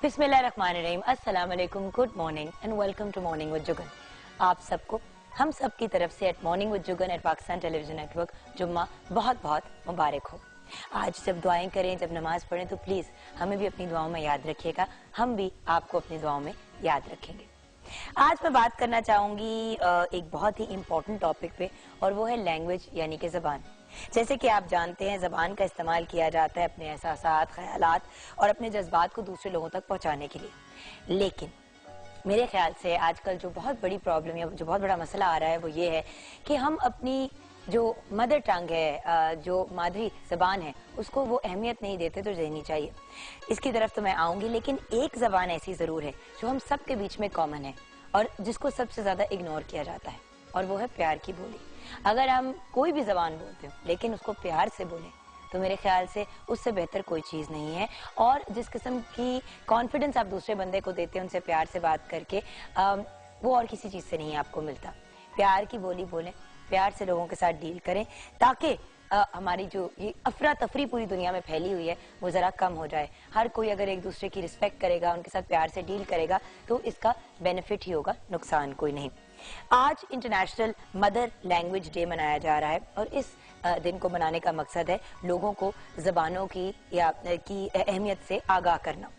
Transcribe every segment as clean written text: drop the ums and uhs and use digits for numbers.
बिस्मिल्लाहिर्रहमानिर्रहीम, अस्सलाम वालेकुम, good morning and welcome to morning with Juggun. आप सबको हम सब की तरफ से at morning with Juggun at Pakistan television network जुम्मा बहुत बहुत मुबारक हो। आज जब दुआएं करें, जब नमाज पढ़ें तो प्लीज़ हमें भी अपनी दुआओं में याद रखिएगा, हम भी आपको अपनी दुआओं में याद रखेंगे। आज मैं बात करना चाहूँगी एक बहुत ही इम्पोर्टेंट टॉपिक पे, और वो है लैंग्वेज यानी कि ज़बान। जैसे कि आप जानते हैं, ज़बान का इस्तेमाल किया जाता है अपने एहसासात, ख्यालात और अपने जज्बात को दूसरे लोगों तक पहुंचाने के लिए। लेकिन मेरे ख्याल से आजकल जो बहुत बड़ी प्रॉब्लम या जो बहुत बड़ा मसला आ रहा है वो ये है कि हम अपनी जो मदर टंग है, जो मादरी ज़बान है, उसको वो अहमियत नहीं देते तो देनी चाहिए। इसकी तरफ तो मैं आऊँगी, लेकिन एक ज़बान ऐसी ज़रूर है जो हम सब के बीच में कॉमन है और जिसको सबसे ज़्यादा इग्नोर किया जाता है, और वो है प्यार की बोली। अगर हम कोई भी ज़बान बोलते हो लेकिन उसको प्यार से बोलें तो मेरे ख्याल से उससे बेहतर कोई चीज़ नहीं है। और जिस किस्म की कॉन्फिडेंस आप दूसरे बंदे को देते हैं उनसे प्यार से बात करके, वो और किसी चीज़ से नहीं आपको मिलता। प्यार की बोली बोलें, प्यार से लोगों के साथ डील करें, ताकि हमारी जो ये अफरा तफरी पूरी दुनिया में फैली हुई है वो ज़रा कम हो जाए। हर कोई अगर एक दूसरे की रिस्पेक्ट करेगा, उनके साथ प्यार से डील करेगा तो इसका बेनिफिट ही होगा, नुकसान कोई नहीं। आज इंटरनेशनल मदर लैंग्वेज डे मनाया जा रहा है और इस दिन को मनाने का मकसद है लोगों को ज़बानों की अहमियत से आगाह करना।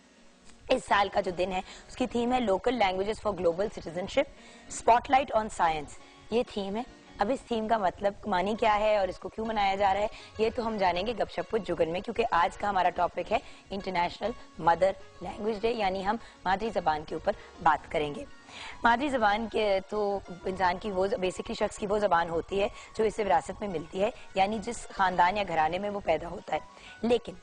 इस साल का जो दिन है उसकी थीम है local languages for global citizenship, spotlight on science. ये थीम है। अब इस थीम का मतलब मानी क्या है और इसको क्यों मनाया जा रहा है, ये तो हम जानेंगे गपशप विद जुगन में, क्योंकि आज का हमारा टॉपिक है इंटरनेशनल मदर लैंग्वेज डे, यानी हम मादरी ज़बान के ऊपर बात करेंगे। मादरी ज़बान के तो इंसान की वो बेसिकली शख्स की वो ज़बान होती है जो इसे विरासत में मिलती है, यानी जिस खानदान या घराने में वो पैदा होता है। लेकिन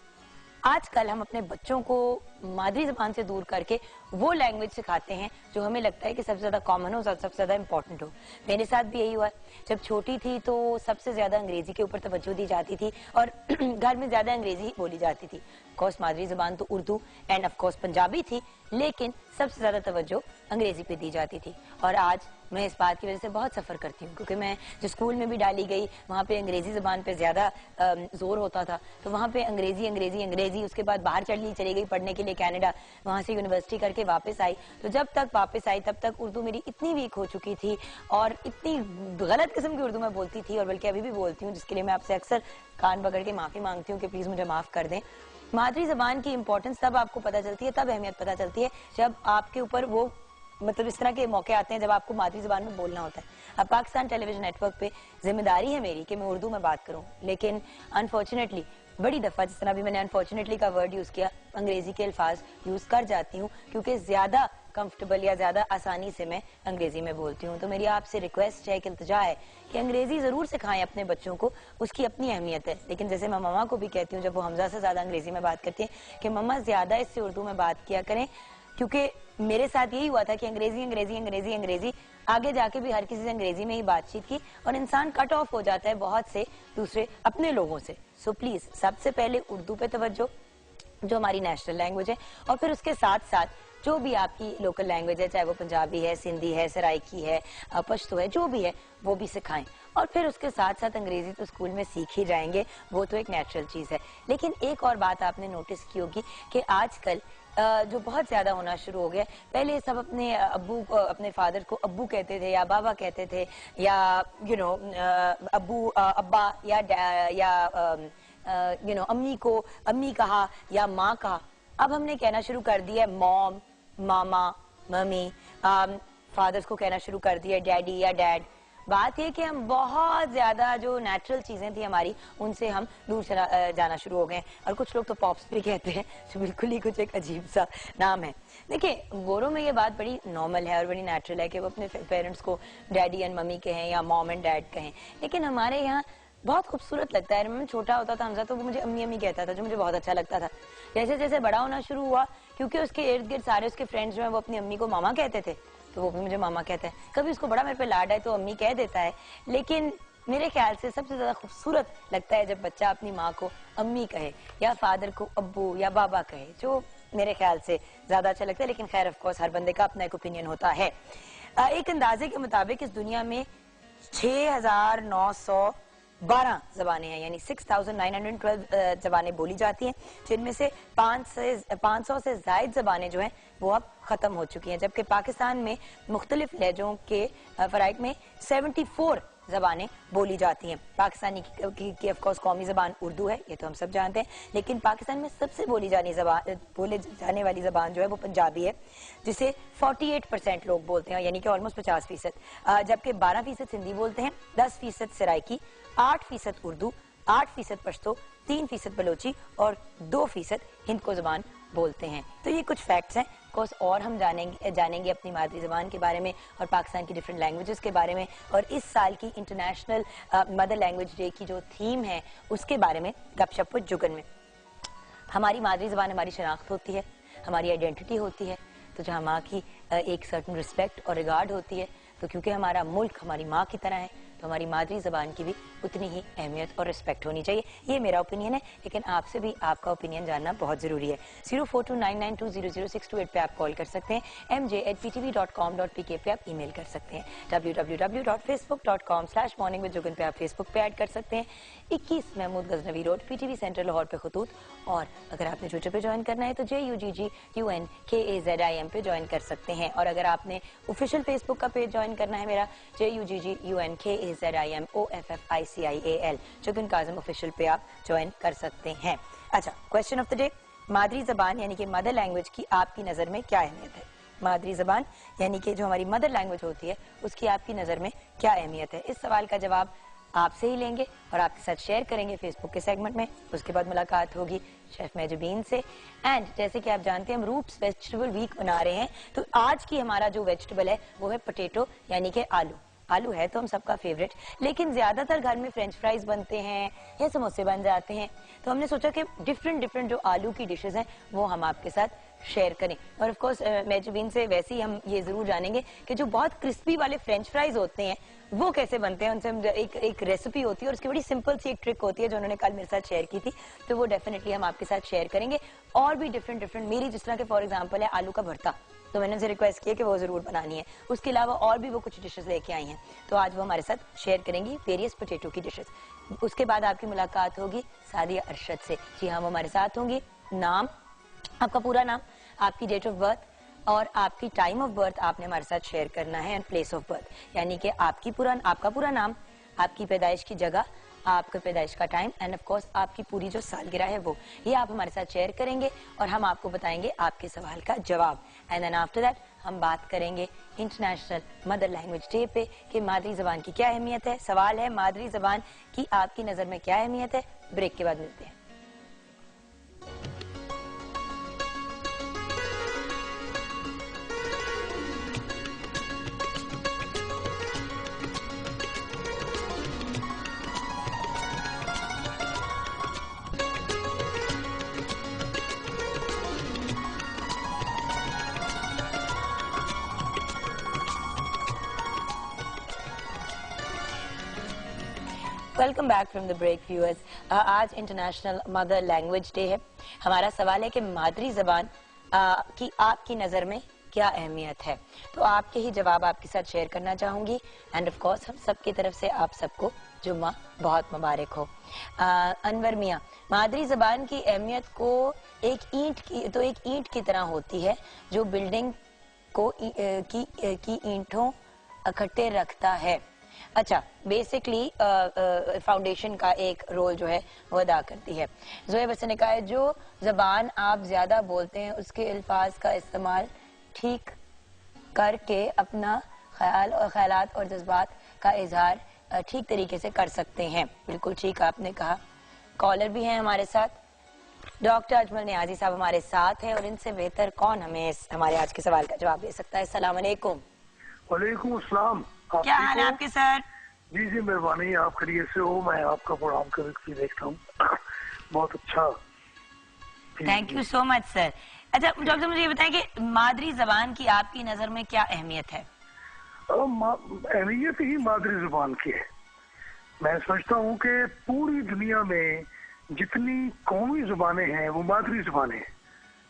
आजकल हम अपने बच्चों को मादरी ज़बान से दूर करके वो लैंग्वेज सिखाते हैं जो हमें लगता है कि सबसे ज़्यादा कॉमन हो, सबसे ज़्यादा इंपॉर्टेंट हो। मेरे साथ भी यही हुआ। जब छोटी थी तो सबसे ज़्यादा अंग्रेज़ी के ऊपर तवज्जो दी जाती थी और घर में ज़्यादा अंग्रेज़ी बोली जाती थी। ऑफकोर्स मादरी ज़बान तो उर्दू एंड ऑफकोर्स पंजाबी थी, लेकिन सबसे ज़्यादा तवज्जो अंग्रेज़ी पे दी जाती थी। और आज मैं इस बात की वजह से बहुत सफ़र करती हूँ, क्योंकि मैं जो स्कूल में भी डाली गई वहाँ पे अंग्रेज़ी ज़बान पे ज़्यादा जोर होता था। तो वहाँ पे अंग्रेज़ी अंग्रेज़ी अंग्रेज़ी, उसके बाद बाहर चली गई पढ़ने के लिए कनाडा, वहाँ से यूनिवर्सिटी करके वापस आई। तो जब तक वापस आई तब तक उर्दू मेरी इतनी वीक हो चुकी थी और इतनी गलत किस्म की उर्दू मैं बोलती थी, और बल्कि अभी भी बोलती हूँ, जिसके लिए मैं आपसे अक्सर कान पकड़ के माफ़ी मांगती हूँ कि प्लीज़ मुझे माफ़ कर दें। मादरी ज़बान की इंपॉर्टेंस तब आपको पता चलती है, तब अहमियत पता चलती है जब आपके ऊपर वो मतलब इस तरह के मौके आते हैं जब आपको मादरी ज़बान में बोलना होता है। अब पाकिस्तान टेलीविजन नेटवर्क पे जिम्मेदारी है मेरी कि मैं उर्दू में बात करूं, लेकिन अनफॉर्चुनेटली बड़ी दफ़ा, जिस तरह भी मैंने अनफॉर्चुनेटली का वर्ड यूज़ किया, अंग्रेज़ी के अल्फाज यूज़ कर जाती हूँ क्योंकि ज़्यादा कंफर्टेबल या ज़्यादा आसानी से मैं अंग्रेज़ी में बोलती हूँ। तो मेरी आपसे रिक्वेस्ट है कि इल्तिजा है कि अंग्रेज़ी ज़रूर सिखाएं अपने बच्चों को, उसकी अपनी अहमियत है। लेकिन जैसे मैं मम्मा को भी कहती हूँ जब वो हमजा से ज़्यादा अंग्रेज़ी में बात करती हैं कि मम्मा ज़्यादा इससे उर्दू में बात किया करें, क्योंकि मेरे साथ यही हुआ था कि अंग्रेजी अंग्रेजी अंग्रेजी अंग्रेजी, आगे जाके भी हर किसी से अंग्रेजी में ही बातचीत की और इंसान कट ऑफ हो जाता है बहुत से दूसरे अपने लोगों से। सो प्लीज सबसे पहले उर्दू पे तवज्जो, जो हमारी नेशनल लैंग्वेज है, और फिर उसके साथ साथ जो भी आपकी लोकल लैंग्वेज है, चाहे वो पंजाबी है, सिंधी है, सराइकी है, पश्तो है, जो भी है वो भी सिखाएं। और फिर उसके साथ साथ अंग्रेजी तो स्कूल में सीख ही जाएंगे, वो तो एक नेचुरल चीज़ है। लेकिन एक और बात आपने नोटिस की होगी कि आजकल जो बहुत ज्यादा होना शुरू हो गया, पहले सब अपने अब्बू अपने फादर को अब्बू कहते थे या बाबा कहते थे, या अब्बू अब्बा या अम्मी को अम्मी कहा या माँ कहा। अब हमने कहना शुरू कर दिया है मॉम, मामा, मम्मी, फादर्स को कहना शुरू कर दिया डैडी या डैड। बात यह कि हम बहुत ज्यादा जो नेचुरल चीजें थी हमारी, उनसे हम दूर जाना शुरू हो गए। और कुछ लोग तो पॉप्स भी कहते हैं, जो बिल्कुल ही कुछ एक अजीब सा नाम है। देखिए, गोरों में ये बात बड़ी नॉर्मल है और बड़ी नेचुरल है कि वो अपने पेरेंट्स को डैडी एंड मम्मी कहें या मॉम एंड डैड कहें। लेकिन हमारे यहाँ बहुत खूबसूरत लगता है। मैं छोटा होता था हमजा, तो वो मुझे अम्मी अम्मी कहता था, जो मुझे बहुत अच्छा लगता था। जैसे जैसे बड़ा होना शुरू हुआ, क्योंकि उसके इर्द गिर्द सारे उसके फ्रेंड्स जो है वो अपनी अम्मी को मामा कहते थे, तो वो भी मुझे मामा कहता है। कभी उसको बड़ा मेरे पे लाड है तो अम्मी कह देता है। लेकिन मेरे ख्याल से सबसे ज्यादा खूबसूरत लगता है जब बच्चा अपनी माँ को अम्मी कहे या फादर को अब्बू या बाबा कहे, जो मेरे ख्याल से ज्यादा अच्छा लगता है। लेकिन खैर ऑफ कोर्स हर बंदे का अपना एक ओपिनियन होता है। एक अंदाजे के मुताबिक इस दुनिया में 6,900 12 जबानें हैं, यानी 6,912 जबानें बोली जाती हैं, जिनमें से 500 से ज्यादा जबानें जो हैं वो अब खत्म हो चुकी हैं, जबकि पाकिस्तान में मुख्तलिफ लहजों के फराइक में 74 जबानें बोली जाती हैं। पाकिस्तानी की ऑफ कोर्स कौमी जबान उर्दू है, ये तो हम सब जानते हैं, लेकिन पाकिस्तान में सबसे बोले जाने वाली जबान जो है वो पंजाबी है, जिसे 48% लोग बोलते हैं, यानी कि ऑलमोस्ट 50%, जबकि 12% हिंदी बोलते हैं, 10% सराइकी, 8% उर्दू, 8% पश्तो, 3% बलोची और 2% हिंद को जबान बोलते हैं। तो ये कुछ फैक्ट्स हैं। कोर्स और हम जानेंगे अपनी मादरी जबान के बारे में और पाकिस्तान की डिफरेंट लैंग्वेजेस के बारे में, और इस साल की इंटरनेशनल मदर लैंग्वेज डे की जो थीम है उसके बारे में गपशप विद जुगन में। हमारी मादरी जबान हमारी शनाख्त होती है, हमारी आइडेंटिटी होती है, तो जहाँ माँ की एक सर्टन रिस्पेक्ट और रिगार्ड होती है, तो क्योंकि हमारा मुल्क हमारी माँ की तरह है, तो हमारी मादरी जबान की भी उतनी ही अहमियत और रिस्पेक्ट होनी चाहिए। ये मेरा ओपिनियन है, लेकिन आपसे भी आपका ओपिनियन जानना बहुत जरूरी है। 042992000628 पे आप कॉल कर सकते हैं, mj@ptv.com.pk पे आप ईमेल कर सकते हैं, www.facebook.com/morningwithjugan पे आप फेसबुक पे ऐड कर सकते हैं, 21 Mahmud Ghaznavi road PTV centre Lahore पे खतूत, और अगर आपने ट्विटर पे ज्वाइन करना है तो JUGGUNKAZIM पे ज्वाइन कर सकते हैं, और अगर आपने ऑफिशियल फेसबुक का पेज ज्वाइन करना है मेरा JUGGUNKAZIMOFFICIAL जुगन काज़िम ऑफिशियल पे आप ज्वाइन कर सकते हैं। अच्छा, क्वेश्चन ऑफ द डे, मादरी जबान यानी कि मदर लैंग्वेज की आपकी नज़र में क्या अहमियत है? मादरी जबान यानी कि जो हमारी मदर लैंग्वेज होती है उसकी आपकी नज़र में क्या अहमियत है? इस सवाल का जवाब आपसे ही लेंगे और आपके साथ शेयर करेंगे फेसबुक के सेगमेंट में। उसके बाद मुलाकात होगी शेफ मेजबीन से। एंड जैसे कि आप जानते हैं हम रूट्स वेजिटेबल वीक बना रहे हैं, तो आज की हमारा जो वेजिटेबल है वो है पोटैटो यानी कि आलू। आलू है तो हम सबका फेवरेट, लेकिन ज्यादातर घर में फ्रेंच फ्राइज बनते हैं या समोसे बन जाते हैं, तो हमने सोचा कि डिफरेंट जो आलू की डिशेस हैं वो हम आपके साथ शेयर करें। और ऑफ कोर्स मेजबीन से वैसे ही हम ये जरूर जानेंगे कि जो बहुत क्रिस्पी वाले फ्रेंच फ्राइज होते हैं वो कैसे बनते हैं। उनसे हम एक रेसिपी होती है और उसकी बड़ी सिंपल सी एक ट्रिक होती है जो उन्होंने कल मेरे साथ शेयर की थी, तो वो डेफिनेटली हम आपके साथ शेयर करेंगे। और भी डिफरेंट मेरी जिस तरह के फॉर एग्जाम्पल है आलू का भरता, तो मैंने उनसे रिक्वेस्ट किया कि वो जरूर बनानी है। उसके अलावा और भी वो कुछ डिशेस लेके आई हैं, तो आज वो हमारे साथ शेयर करेंगी वेरियस पोटैटो की डिशेस। उसके बाद आपकी मुलाकात होगी सादिया अरशद से। जी हाँ, वो हमारे साथ होंगी। नाम, आपका पूरा नाम, आपकी डेट ऑफ बर्थ और आपकी टाइम ऑफ बर्थ आपने हमारे साथ शेयर करना है, एंड प्लेस ऑफ बर्थ, यानी कि आपका पूरा नाम, आपकी पैदाइश की जगह, आपके पैदाइश का टाइम, एंड ऑफ कोर्स आपकी पूरी जो सालगिरह है वो, ये आप हमारे साथ शेयर करेंगे और हम आपको बताएंगे आपके सवाल का जवाब। एंड देन आफ्टर दैट हम बात करेंगे इंटरनेशनल मदर लैंग्वेज डे पे कि मादरी जबान की क्या अहमियत है। सवाल है मादरी जबान की आपकी नजर में क्या अहमियत है। ब्रेक के बाद मिलते हैं। Welcome back from the break viewers. आज इंटरनेशनल मदर लैंग्वेज डे है। हमारा सवाल है कि मादरी जबान की आपकी नज़र में क्या अहमियत है, तो आपके ही जवाब आपके साथ शेयर करना चाहूंगी। एंड ऑफ कोर्स हम सब की तरफ से आप सबको जुम्मा बहुत मुबारक हो। अनवर मियाँ, मादरी जबान की अहमियत को एक ईंट की तरह होती है जो बिल्डिंग को की ईंटों इकट्ठे रखता है। अच्छा, बेसिकली फाउंडेशन का एक रोल जो है वो अदा करती है। जोएब हसन ने कहा है जो जबान आप ज्यादा बोलते हैं उसके अल्फाज का इस्तेमाल ठीक करके अपना ख्यालात और जज्बात का इजहार ठीक तरीके से कर सकते हैं। बिल्कुल ठीक आपने कहा। कॉलर भी हैं हमारे साथ, डॉक्टर अजमल नियाजी साहब हमारे साथ हैं, और इनसे बेहतर कौन हमें हमारे आज के सवाल का जवाब दे सकता है। अस्सलाम वालेकुम। वालेकुम अस्सलाम। क्या हाल है आपके सर? जी जी मेहरबानी, आप खैरियत से हो? मैं आपका प्रोग्राम कभी देखता हूँ, बहुत अच्छा। Thank you so much sir. अच्छा डॉक्टर, मुझे ये बताएं कि मादरी जबान की आपकी नजर में क्या अहमियत है? अहमियत ही मादरी जबान की है। मैं समझता हूँ कि पूरी दुनिया में जितनी कौमी जुबानें हैं वो मादरी जुबानें हैं।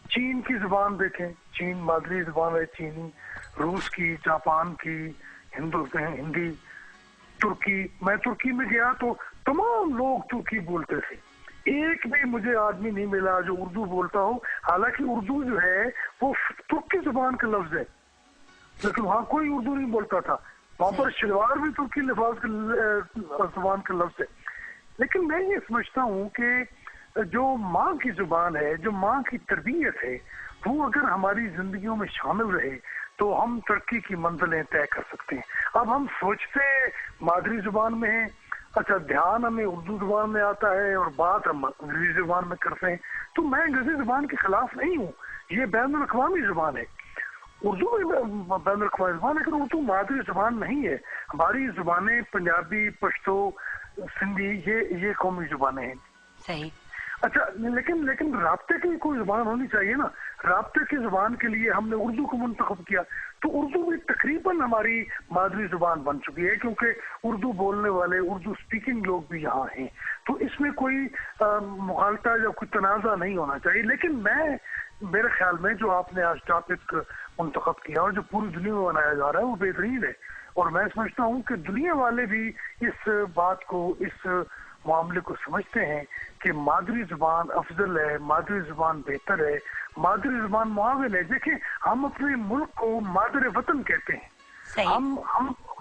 चीन की जुबान देखें, चीन मादरी जुबान है चीनी, रूस की, जापान की, हिंदी, तुर्की। मैं तुर्की में गया तो तमाम लोग तुर्की बोलते थे, एक भी मुझे आदमी नहीं मिला जो उर्दू बोलता हो। हालांकि उर्दू जो है वो तुर्की जुबान का लफ्ज है, लेकिन वहाँ कोई उर्दू नहीं बोलता था। वहाँ पर शलवार भी तुर्की लिफाज का जुबान का लफ्ज है। लेकिन मैं ये समझता हूँ कि जो माँ की जुबान है, जो माँ की तरबियत है, वो अगर हमारी जिंदगियों में शामिल रहे तो हम तरक्की की मंजिलें तय कर सकते हैं। अब हम सोचते मादरी जुबान में है, अच्छा ध्यान हमें उर्दू जुबान में आता है और बात हम अंग्रेजी जुबान में करते हैं। तो मैं अंग्रेजी जुबान के खिलाफ नहीं हूँ, ये बैनुल अक़वामी जुबान है, उर्दू भी बैनुल अक़वामी जुबान है, लेकिन उर्दू मादरी जुबान नहीं है। हमारी जुबानें पंजाबी, पश्तो, सिंधी, ये कौमी जुबानें हैं। सही। अच्छा, लेकिन राब्ते की कोई जुबान होनी चाहिए ना। राब्ते की जुबान के लिए हमने उर्दू को मुंतखब किया, तो उर्दू भी तकरीबन हमारी मादरी जुबान बन चुकी है, क्योंकि उर्दू बोलने वाले, उर्दू स्पीकिंग लोग भी यहाँ हैं। तो इसमें कोई मुखालता या कोई तनाज़ा नहीं होना चाहिए। लेकिन मेरे ख्याल में जो आपने आज टॉपिक मुंतखब किया और जो पूरी दुनिया में बनाया जा रहा है वो बेहतरीन है। और मैं समझता हूँ कि दुनिया वाले भी इस बात को, इस मामले को समझते हैं कि मादरी जुबान अफजल है, मादरी जुबान बेहतर है, मादरी जुबान मुआविन है। देखिए, हम अपने मुल्क को मादर वतन कहते हैं, हम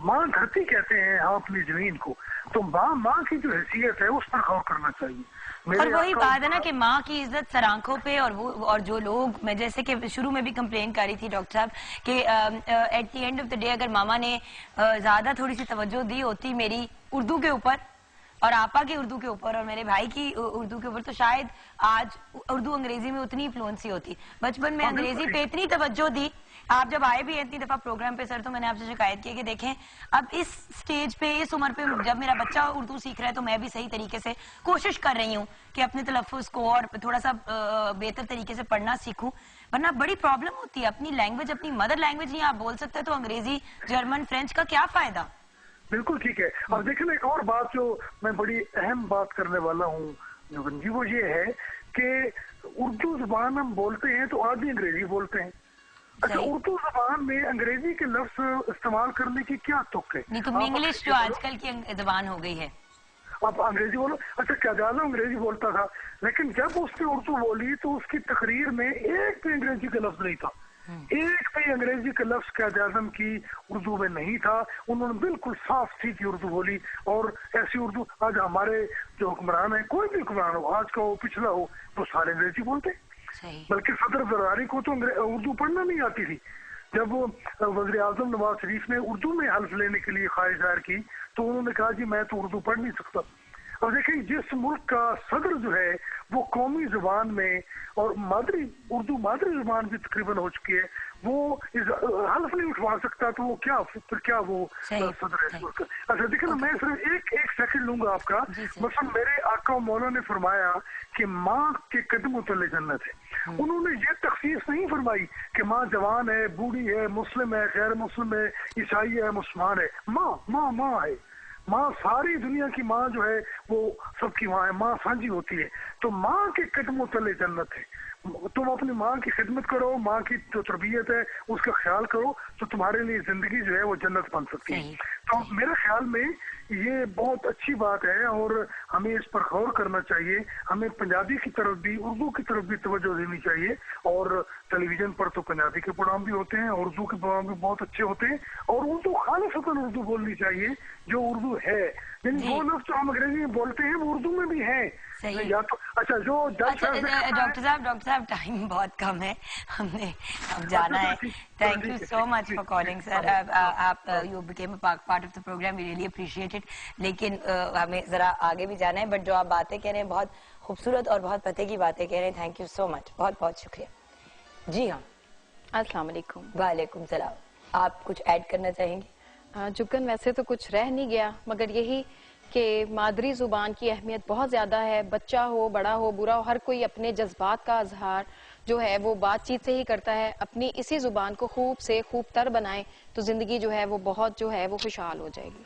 माँ धरती कहते हैं, हम अपनी जमीन को। तो माँ की जो हैसियत है उस पर गौर करना चाहिए। और वही बात है ना कि माँ की इज्जत सर आंखों पे, और जो लोग, मैं जैसे कि शुरू में भी कंप्लेन कर रही थी डॉक्टर साहब कि at the end of the day अगर मामा ने ज्यादा थोड़ी सी तवज्जो दी होती मेरी उर्दू के ऊपर और आपा की उर्दू के ऊपर और मेरे भाई की उर्दू के ऊपर, तो शायद आज उर्दू अंग्रेजी में उतनी फ्लुएंसी होती। बचपन में अंग्रेजी पे इतनी तवज्जो दी। आप जब आए भी इतनी दफा प्रोग्राम पे सर, तो मैंने आपसे शिकायत की कि देखें अब इस स्टेज पे, इस उम्र पे जब मेरा बच्चा उर्दू सीख रहा है तो मैं भी सही तरीके से कोशिश कर रही हूँ कि अपने तलफ़्फ़ुज़ को और थोड़ा सा बेहतर तरीके से पढ़ना सीखूं। वरना बड़ी प्रॉब्लम होती है। अपनी लैंग्वेज, अपनी मदर लैंग्वेज नहीं आप बोल सकते तो अंग्रेजी, जर्मन, फ्रेंच का क्या फायदा। बिल्कुल ठीक है। अब देखिए, एक और बात जो मैं बड़ी अहम बात करने वाला हूँ जुगन जी, वो ये है कि उर्दू जुबान हम बोलते हैं तो आधी अंग्रेजी बोलते हैं। अच्छा, उर्दू जुबान में अंग्रेजी के लफ्ज इस्तेमाल करने की क्या तुक है? नहीं तो इंग्लिश जो आजकल की जुबान हो गई है, आप अंग्रेजी बोलो। अच्छा, क्याज़ाज़म अंग्रेजी बोलता था, लेकिन जब उसने उर्दू बोली तो उसकी तकरीर में एक भी अंग्रेजी का लफ्ज नहीं था, एक भी अंग्रेजी का लफ्ज क्याज़ाज़म की उर्दू में नहीं था। उन्होंने बिल्कुल साफ सीधी उर्दू बोली। और ऐसी उर्दू आज हमारे जो हुक्मरान है, कोई भी हुक्मरान हो, आज का हो पिछला हो, तो सारे अंग्रेजी बोलते। बल्कि सदर जरदारी को तो उर्दू पढ़ना नहीं आती थी। जब वज़ीर आज़म नवाज शरीफ ने उर्दू में हल्फ लेने के लिए ख्वाहिश जाहिर की तो उन्होंने कहा जी मैं तो उर्दू पढ़ नहीं सकता। अब देखिए, जिस मुल्क का सदर जो है वो कौमी जुबान में और उर्दू मादरी जुबान भी तकरीबन हो चुकी है, वो हल्फ नहीं उठवा सकता, तो वो क्या वो सदर है। अच्छा देखिए ना, मैं सिर्फ एक सेकंड लूंगा आपका। मतलब मेरे आका मौला ने फरमाया कि माँ के कदमों तले जन्नत है। उन्होंने ये तखसीस नहीं फरमाई कि माँ जवान है, बूढ़ी है, मुस्लिम है, गैर मुस्लिम है, ईसाई है, मुसलमान है। माँ है। माँ सारी दुनिया की माँ जो है वो सबकी माँ है, माँ साझी होती है। तो माँ के कदमों तले जन्नत है। तुम अपनी माँ की खिदमत करो, माँ की जो तरबियत है उसका ख्याल करो, तो तुम्हारे लिए जिंदगी जो है वो जन्नत बन सकती है। तो मेरे ख्याल में ये बहुत अच्छी बात है और हमें इस पर गौर करना चाहिए। हमें पंजाबी की तरफ भी, उर्दू की तरफ भी तवज्जो देनी चाहिए। और टेलीविजन पर तो पंजाबी के प्रोग्राम भी होते हैं, उर्दू के प्रोग्राम भी बहुत अच्छे होते हैं। और उर्दू खालिसतन उर्दू बोलनी चाहिए जो उर्दू है। यानी वो लफ्ज़ जो हम अंग्रेजी में बोलते हैं वो उर्दू में भी है। या तो अच्छा जो डॉक्टर साहब टाइम बहुत कम है, हमने अब जाना है। Thank you so much for calling sir. आप you became a part of the programme, we really appreciate it. लेकिन हमें जरा आगे भी जाना है, बट जो आप बातें कह रहे हैं बहुत खूबसूरत और बहुत पते की बातें कह रहे हैं। थैंक यू सो मच, बहुत बहुत शुक्रिया। जी हाँ, अस्सलाम वालेकुम। वालेकुम सलाम। आप कुछ ऐड करना चाहेंगे? जुगन, वैसे तो कुछ रह नहीं गया, मगर यही कि मादरी जुबान की अहमियत बहुत ज्यादा है। बच्चा हो, बड़ा हो, बुरा हो, हर कोई अपने जज्बात का इजहार जो है वो बातचीत से ही करता है। अपनी इसी जुबान को खूब से खूब तर बनाए तो जिंदगी जो है वो बहुत जो है वो खुशहाल हो जाएगी।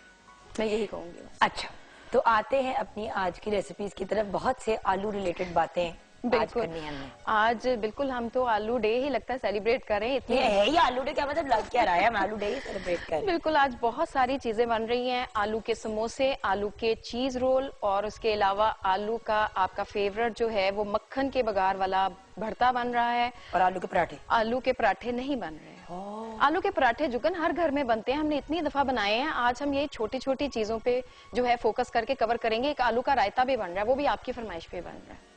मैं यही कहूंगी। अच्छा, तो आते हैं अपनी आज की रेसिपीज की तरफ। बहुत से आलू रिलेटेड बातें बिल्कुल करनी है हमने। आज बिल्कुल हम तो आलू डे ही लगता है सेलिब्रेट करें इतनी। ये है ही आलू डे, क्या मतलब लग क्या रहा है, हम आलू डे ही सेलिब्रेट करें। बिल्कुल आज बहुत सारी चीजें बन रही हैं, आलू के समोसे, आलू के चीज रोल, और उसके अलावा आलू का आपका फेवरेट जो है वो मक्खन के बघार वाला भरता बन रहा है, और आलू के पराठे। आलू के पराठे नहीं बन रहे हैं। आलू के पराठे जुगन हर घर में बनते हैं, हमने इतनी दफा बनाए हैं। आज हम ये छोटी छोटी चीजों पे जो है फोकस करके कवर करेंगे। एक आलू का रायता भी बन रहा है, वो भी आपकी फरमाइश पे बन रहा है।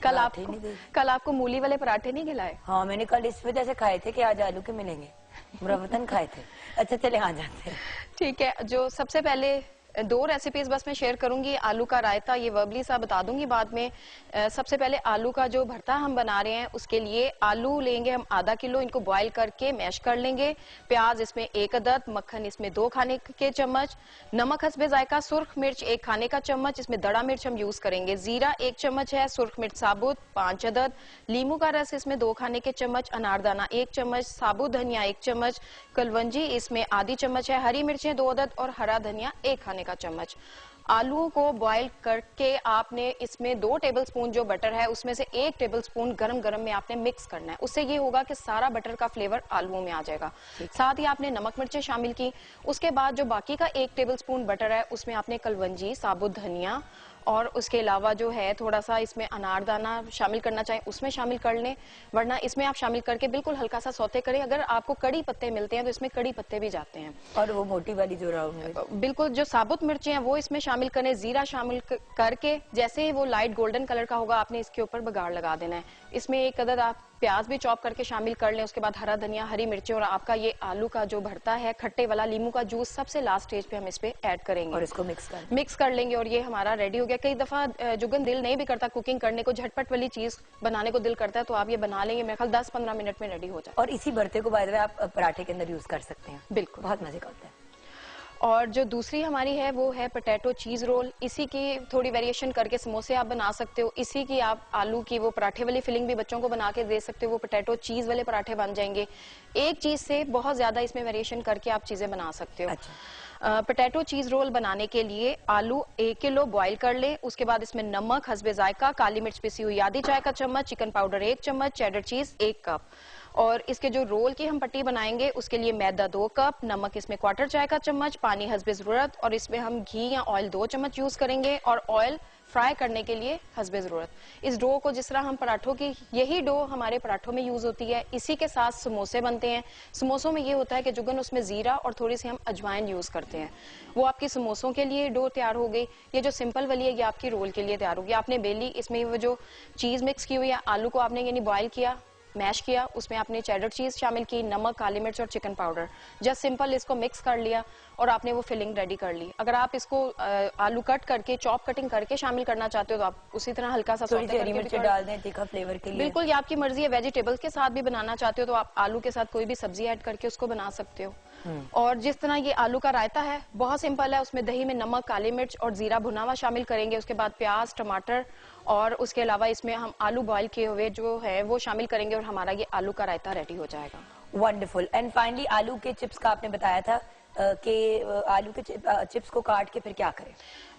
कल आपको मूली वाले पराठे नहीं खिलाए? हाँ मैंने कल इस वजह से खाए थे कि आज आलू के मिलेंगे, मुरव्वतन खाए थे। अच्छा चले आ जाते हैं। ठीक है, जो सबसे पहले दो रेसिपीज बस मैं शेयर करूंगी। आलू का रायता ये वर्बली सा बता दूंगी बाद में। सबसे पहले आलू का जो भरता हम बना रहे हैं उसके लिए आलू लेंगे हम आधा किलो, इनको बॉईल करके मैश कर लेंगे। प्याज इसमें 1 अदद, मक्खन इसमें 2 खाने के चम्मच, नमक हस्बे जायका, सुर्ख मिर्च 1 खाने का चम्मच, इसमें दड़ा मिर्च हम यूज करेंगे, जीरा 1 चम्मच है, सुर्ख मिर्च साबुत 5 अदद, लीमू का रस इसमें 2 खाने के चम्मच, अनारदाना 1 चम्मच, साबुत धनिया 1 चम्मच, कलवंजी इसमें आधी चम्मच है, हरी मिर्चें 2 अदद और हरा धनिया 1 खाने का चम्मच। आलूओं को बॉईल करके आपने इसमें 2 टेबलस्पून जो बटर है उसमें से 1 टेबलस्पून गरम गरम में आपने मिक्स करना है। उससे ये होगा कि सारा बटर का फ्लेवर आलूओं में आ जाएगा। साथ ही आपने नमक मिर्चें शामिल की। उसके बाद जो बाकी का 1 टेबलस्पून बटर है उसमें आपने कलवंजी, साबुत धनिया और उसके अलावा जो है थोड़ा सा इसमें अनारदाना शामिल करना चाहें उसमें शामिल कर लें, वरना इसमें आप शामिल करके बिल्कुल हल्का सा सौते करें। अगर आपको कड़ी पत्ते मिलते हैं तो इसमें कड़ी पत्ते भी जाते हैं। और वो मोटी वाली जो राउंड, बिल्कुल जो साबुत मिर्चें हैं वो इसमें शामिल करें। जीरा शामिल करके जैसे ही वो लाइट गोल्डन कलर का होगा आपने इसके ऊपर बघाड़ लगा देना है। इसमें 1 अदद आप प्याज भी चॉप करके शामिल कर लें। उसके बाद हरा धनिया, हरी मिर्चें और आपका ये आलू का जो भरता है खट्टे वाला, लीमू का जूस सबसे लास्ट स्टेज पे हम इस पे ऐड करेंगे और इसको मिक्स कर लेंगे और ये हमारा रेडी हो गया। कई दफा जुगन दिल नहीं भी करता कुकिंग करने को, झटपट वाली चीज बनाने को दिल करता है तो आप ये बना लेंगे, मेरे ख्याल 10-15 मिनट में रेडी हो जाए। और इसी भरते को बाय द वे आप पराठे के अंदर यूज कर सकते हैं, बिल्कुल बहुत मजे का होता है। और जो दूसरी हमारी है वो है पोटैटो चीज रोल। इसी की थोड़ी वेरिएशन करके समोसे आप बना सकते हो, इसी की आप आलू की वो पराठे वाली फिलिंग भी बच्चों को बना के दे सकते हो, वो पोटैटो चीज वाले पराठे बन जाएंगे। एक चीज से बहुत ज्यादा इसमें वेरिएशन करके आप चीजें बना सकते हो। अच्छा। पोटैटो चीज रोल बनाने के लिए आलू 1 किलो बॉईल कर ले। उसके बाद इसमें नमक हस्बे जायका, काली मिर्च पिसी हुई आधी चाय का चम्मच, चिकन पाउडर 1 चम्मच, चेडर चीज 1 कप। और इसके जो रोल की हम पट्टी बनाएंगे उसके लिए मैदा 2 कप, नमक इसमें 1/4 चाय का चम्मच, पानी हस्बे जरूरत, और इसमें हम घी या ऑयल 2 चम्मच यूज करेंगे और ऑयल फ्राई करने के लिए हस्बे जरूरत। इस डो को जिस तरह हम पराठों की, यही डो हमारे पराठों में यूज होती है, इसी के साथ समोसे बनते हैं। समोसों में ये होता है कि जुगन उसमें जीरा और थोड़ी सी हम अजवाइन यूज करते हैं। वो आपकी समोसों के लिए डो तैयार हो गई। ये जो सिंपल वाली है ये आपकी रोल के लिए तैयार होगी। आपने बेली, इसमें वो जो चीज मिक्स की हुई है, आलू को आपने यानी बॉयल किया, मैश किया, उसमें आपने चेडर चीज शामिल की, नमक, काली मिर्च और चिकन पाउडर, जस्ट सिंपल इसको मिक्स कर लिया और आपने वो फिलिंग रेडी कर ली। अगर आप इसको आलू कट करके, चॉप कटिंग करके शामिल करना चाहते हो तो आप उसी तरह हल्का सा हरी मिर्च डाल दें तीखा फ्लेवर के लिए। बिल्कुल, ये आपकी मर्जी है। वेजिटेबल्स के साथ भी बनाना चाहते हो तो आप आलू के साथ कोई भी सब्जी ऐड करके उसको बना सकते हो। और जिस तरह ये आलू का रायता है बहुत सिंपल है, उसमें दही में नमक, काली मिर्च और जीरा भुना हुआ शामिल करेंगे। उसके बाद प्याज, टमाटर और उसके अलावा इसमें हम आलू बॉईल किए हुए जो है वो शामिल करेंगे और हमारा ये आलू का रायता रेडी हो जाएगा। वंडरफुल। एंड फाइनली आलू के चिप्स का आपने बताया था कि आलू के चिप्स को काट के फिर क्या करें?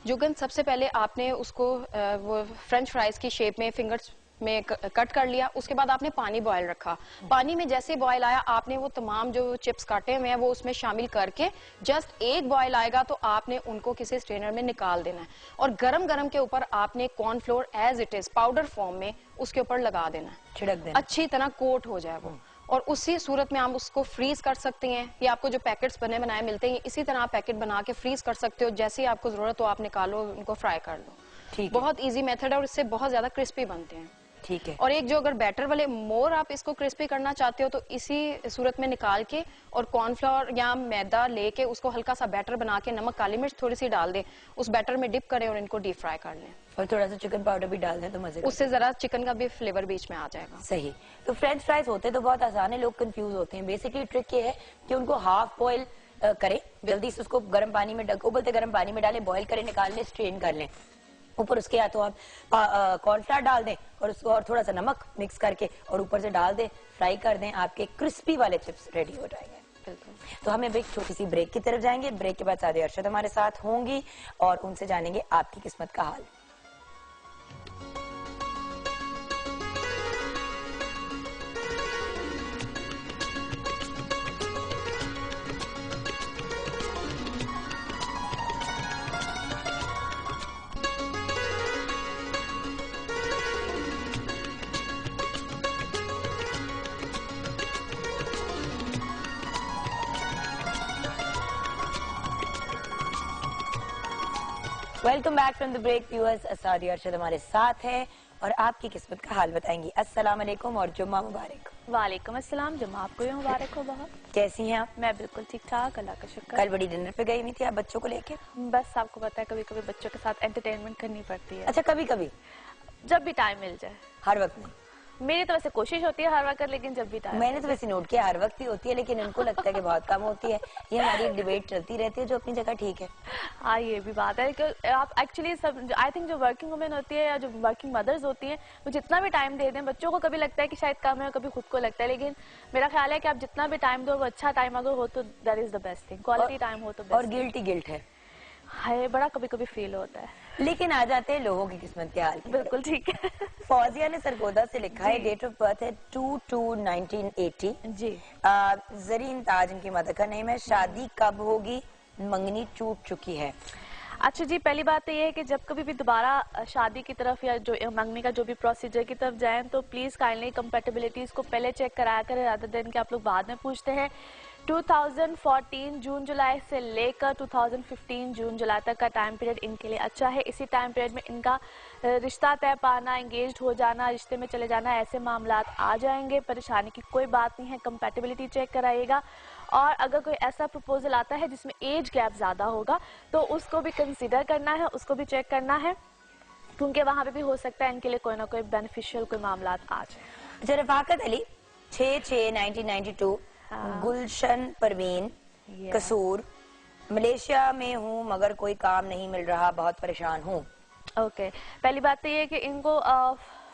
जुगन, सबसे पहले आपने उसको वो फ्रेंच फ्राइज की शेप में फिंगर्स में कट कर लिया। उसके बाद आपने पानी बॉयल रखा। पानी में जैसे बॉयल आया आपने वो तमाम जो चिप्स काटे हुए हैं वो उसमें शामिल करके जस्ट एक बॉयल आएगा तो आपने उनको किसी स्ट्रेनर में निकाल देना है और गरम गरम के ऊपर आपने cornflour as it is powder form में उसके ऊपर लगा देना है, छिड़क देना, अच्छी तरह कोट हो जाए वो। और उसी सूरत में आप उसको फ्रीज कर सकते हैं। ये आपको जो पैकेट्स बने बनाए मिलते हैं इसी तरह आप पैकेट बना के फ्रीज कर सकते हो। जैसे ही आपको जरूरत हो आप निकालो, उनको फ्राई कर लो। ठीक, बहुत इजी मेथड है और इससे बहुत ज्यादा क्रिस्पी बनते हैं। ठीक है। और एक जो अगर बैटर वाले मोर आप इसको क्रिस्पी करना चाहते हो तो इसी सूरत में निकाल के और कॉर्नफ्लोर या मैदा लेके उसको हल्का सा बैटर बना के नमक, काली मिर्च थोड़ी सी डाल दें, उस बैटर में डिप करें और इनको डीप फ्राई कर लें। और थोड़ा सा चिकन पाउडर भी डाल दें तो मजे, उससे जरा चिकन का भी फ्लेवर बीच में आ जाएगा। सही। तो फ्रेंच फ्राइज होते तो बहुत आसान है, लोग कंफ्यूज होते हैं। बेसिकली ट्रिक ये है कि उनको हाफ बॉयल करें, जल्दी से उसको गर्म पानी में उबलते गर्म पानी में डालें, बॉयल करें, निकाल लें, स्ट्रेन कर लें। ऊपर उसके या तो आप कॉर्नफ्लावर डाल दें और उसको और थोड़ा सा नमक मिक्स करके और ऊपर से डाल दें, फ्राई कर दें, आपके क्रिस्पी वाले चिप्स रेडी हो जाएंगे। तो हम एक छोटी सी ब्रेक की तरफ जाएंगे। ब्रेक के बाद सादी अरशद हमारे साथ होंगी और उनसे जानेंगे आपकी किस्मत का हाल। Welcome back from the break viewers. असादी अरशद हमारे साथ है और आपकी किस्मत का हाल बताएंगी। अस्सलाम वालेकुम और जुम्मा मुबारक। वालेकुम अस्सलाम, जुम्मा आपको भी मुबारक हो। बहुत कैसी हैं आप? मैं बिल्कुल ठीक ठाक, अल्लाह का शुक्र। कल बड़ी डिनर पे गई हुई थी आप बच्चों को लेके? बस आपको पता है कभी कभी बच्चों के साथ एंटरटेनमेंट करनी पड़ती है। अच्छा, कभी कभी? जब भी टाइम मिल जाए। हर वक्त नहीं? मेरी तो वैसे कोशिश होती है हर वक्त, लेकिन जब भी टाइम। मैंने तो वैसे नोट किया हर वक्त ही होती है, लेकिन इनको लगता है कि बहुत कम होती है। ये हमारी एक डिबेट चलती रहती है जो अपनी जगह ठीक है। हाँ, ये भी बात है कि आप एक्चुअली सब, आई थिंक जो वर्किंग वुमेन होती है या जो वर्किंग मदर्स होती हैं, वो जितना भी टाइम दे दें बच्चों को, कभी लगता है कि शायद कम है, कभी खुद को लगता है, लेकिन मेरा ख्याल है कि आप जितना भी टाइम दो वो अच्छा टाइम अगर हो तो that is the best thing. Quality time हो तो बेस्ट। और गिल्ट है बड़ा कभी कभी फील होता है। लेकिन आ जाते हैं लोगों की किस्मत के हाल की। बिल्कुल ठीक है। फौजिया ने सरगोदा से लिखा है, डेट ऑफ बर्थ है 2/2/1980 जी। जरीन ताज इनकी मदर का नेम है। शादी कब होगी? मंगनी टूट चुकी है। अच्छा जी, पहली बात तो ये है कि जब कभी भी दोबारा शादी की तरफ या जो मंगनी का जो भी प्रोसीजर की तरफ जाएं तो प्लीज काइंडली कंपैटिबिलिटीज को पहले चेक कराया करें, रादर देन कि आप लोग बाद में पूछते हैं। 2014 जून जुलाई से लेकर 2015 जून जुलाई तक का टाइम पीरियड इनके लिए अच्छा है। इसी टाइम पीरियड में इनका रिश्ता तय पाना, एंगेज्ड हो जाना, रिश्ते में चले जाना, ऐसे मामला आ जाएंगे। परेशानी की कोई बात नहीं है, कंपैटिबिलिटी चेक कराइएगा। और अगर कोई ऐसा प्रपोजल आता है जिसमें एज गैप ज्यादा होगा तो उसको भी कंसीडर करना है, उसको भी चेक करना है, क्योंकि वहां पे भी हो सकता है इनके लिए कोई ना कोई बेनिफिशियल कोई मामला आ जाए। अच्छा, रफाकत अली 6/6/1992, गुलशन परवीन, कसूर, मलेशिया में हूँ मगर कोई काम नहीं मिल रहा, बहुत परेशान हूँ। ओके, पहली बात तो ये है कि इनको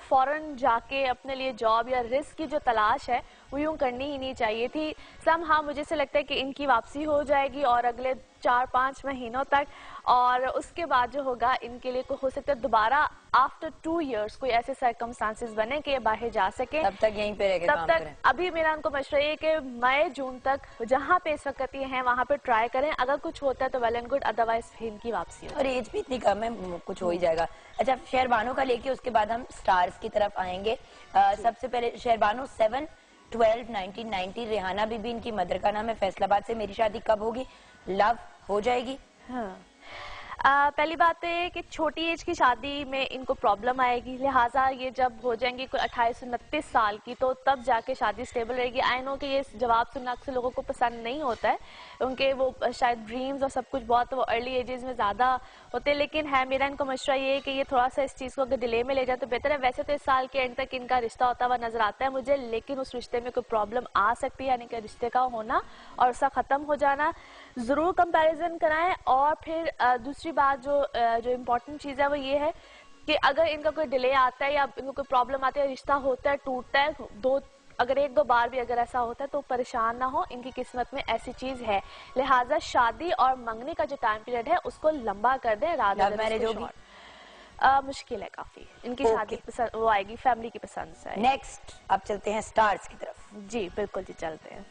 फॉरेन जाके अपने लिए जॉब या रिस्क की जो तलाश है वो यूं करनी ही नहीं चाहिए थी। हाँ, मुझे से लगता है कि इनकी वापसी हो जाएगी और अगले 4-5 महीनों तक, और उसके बाद जो होगा इनके लिए हो सकता है दोबारा आफ्टर 2 इयर्स कोई ऐसे सर्कमस्टांसेस बने कि ये बाहर जा सके। तब तक यहीं पे रह के काम करें। अभी मेरा उनको मशवरा ये कि मई जून तक जहाँ पे इस वक्त ये हैं वहाँ पे ट्राई करें। अगर कुछ होता है तो वेल एंड गुड, अदरवाइज इनकी वापसी हो। और एज भी इतनी कम है, कुछ हो ही जाएगा। अच्छा, शहरबानो का लेके उसके बाद हम स्टार्स की तरफ आएंगे। सबसे पहले शहरबानो 7/12/1990, रेहाना बीबी इनकी मदर का नाम है, फैसलाबाद से। मेरी शादी कब होगी? लव हो जाएगी। हाँ। पहली बात तो ये कि छोटी एज की शादी में इनको प्रॉब्लम आएगी, लिहाजा ये जब हो जाएंगी कोई 28-29 साल की तो तब जाके शादी स्टेबल रहेगी। आई नो कि ये जवाब सुनना अक्सर लोगों को पसंद नहीं होता है, उनके वो शायद ड्रीम्स और सब कुछ बहुत वो अर्ली एजेस में ज़्यादा होते हैं, लेकिन है मेरा इनको मशवरा ये है कि ये थोड़ा सा इस चीज़ को अगर डिले में ले जाए तो बेहतर है। वैसे तो इस साल के एंड तक इनका रिश्ता होता हुआ नजर आता है मुझे, लेकिन उस रिश्ते में कोई प्रॉब्लम आ सकती है, यानी कि रिश्ते का होना और उसका ख़त्म हो जाना। ज़रूर कंपैरिजन कराएं। और फिर दूसरी बात जो इम्पोर्टेंट चीज़ है वो ये है कि अगर इनका कोई डिले आता है या इनको कोई प्रॉब्लम आती है, रिश्ता होता है, टूटता है, अगर 1-2 बार भी अगर ऐसा होता है तो परेशान ना हो, इनकी किस्मत में ऐसी चीज है। लिहाजा शादी और मंगनी का जो टाइम पीरियड है उसको लंबा कर दें। लव मैरिज होगी? मुश्किल है काफी, इनकी शादी पसंद वो आएगी फैमिली की पसंद से। नेक्स्ट अब चलते हैं स्टार्स की तरफ। जी बिल्कुल जी, चलते हैं।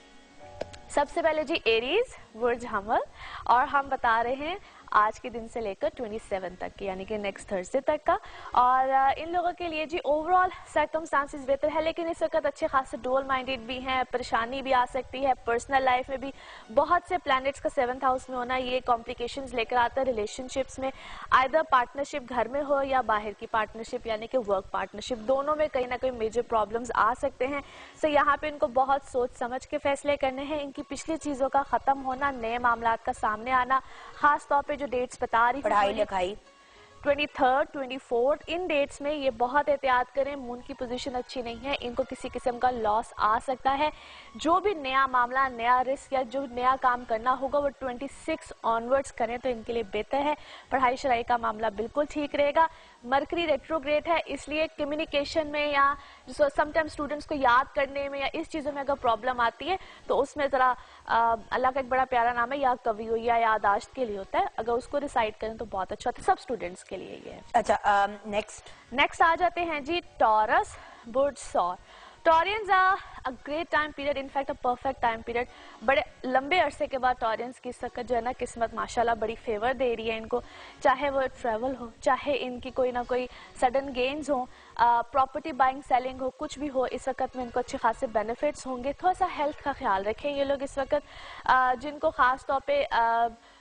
सबसे पहले जी एरीज, बुर्ज हमल, और हम बता रहे हैं आज के दिन से लेकर 27 तक की, यानी कि नेक्स्ट थर्सडे तक का। और इन लोगों के लिए जी ओवरऑल सर्कमस्टांसेस बेहतर है, लेकिन इस वक्त अच्छे खासे डुअल माइंडेड भी हैं, परेशानी भी आ सकती है। पर्सनल लाइफ में भी बहुत से प्लैनेट्स का 7th हाउस में होना ये कॉम्प्लिकेशंस लेकर आता है रिलेशनशिप्स में, आइदर पार्टनरशिप घर में हो या बाहर की पार्टनरशिप यानी कि वर्क पार्टनरशिप, दोनों में कहीं ना कहीं मेजर प्रॉब्लम्स आ सकते हैं। सो यहाँ पे इनको बहुत सोच समझ के फैसले करने हैं। इनकी पिछली चीजों का खत्म होना, नए मामलात का सामने आना, खास तौर पे जो डेट्स बता रही, पढ़ाई लिखाई 23rd 24th इन डेट्स में ये बहुत एहतियात करें। मून की पोजीशन अच्छी नहीं है, इनको किसी किस्म का लॉस आ सकता है। जो भी नया मामला, नया रिस्क या जो नया काम करना होगा वो 26 ऑनवर्ड्स करें तो इनके लिए बेहतर है। पढ़ाई शराई का मामला बिल्कुल ठीक रहेगा। मरकरी रेट्रोग्रेड है, इसलिए कम्युनिकेशन में या समटाइम स्टूडेंट्स को याद करने में या इस चीज़ों में अगर प्रॉब्लम आती है तो उसमें ज़रा अल्लाह का एक बड़ा प्यारा नाम है या कवि हो या यादाश्त के लिए होता है, अगर उसको रिसाइड करें तो बहुत अच्छा होता है, सब स्टूडेंट्स के लिए ये है। अच्छा, नेक्स्ट आ जाते हैं जी टॉरस, बुर्ज सौर। Taureans a great time period, in fact a perfect time period. बड़े लंबे अरसे के बाद टॉरियंस की सकत जो है ना किस्मत माशाल्लाह बड़ी फेवर दे रही है इनको, चाहे वो ट्रैवल हो, चाहे इनकी कोई ना कोई सडन गेन्स हो, प्रॉपर्टी बाइंग सेलिंग हो, कुछ भी हो, इस वक्त में इनको अच्छे खासे बेनिफिट्स होंगे। थोड़ा सा हेल्थ का ख्याल रखें ये लोग इस वक्त, जिनको खास तौर पे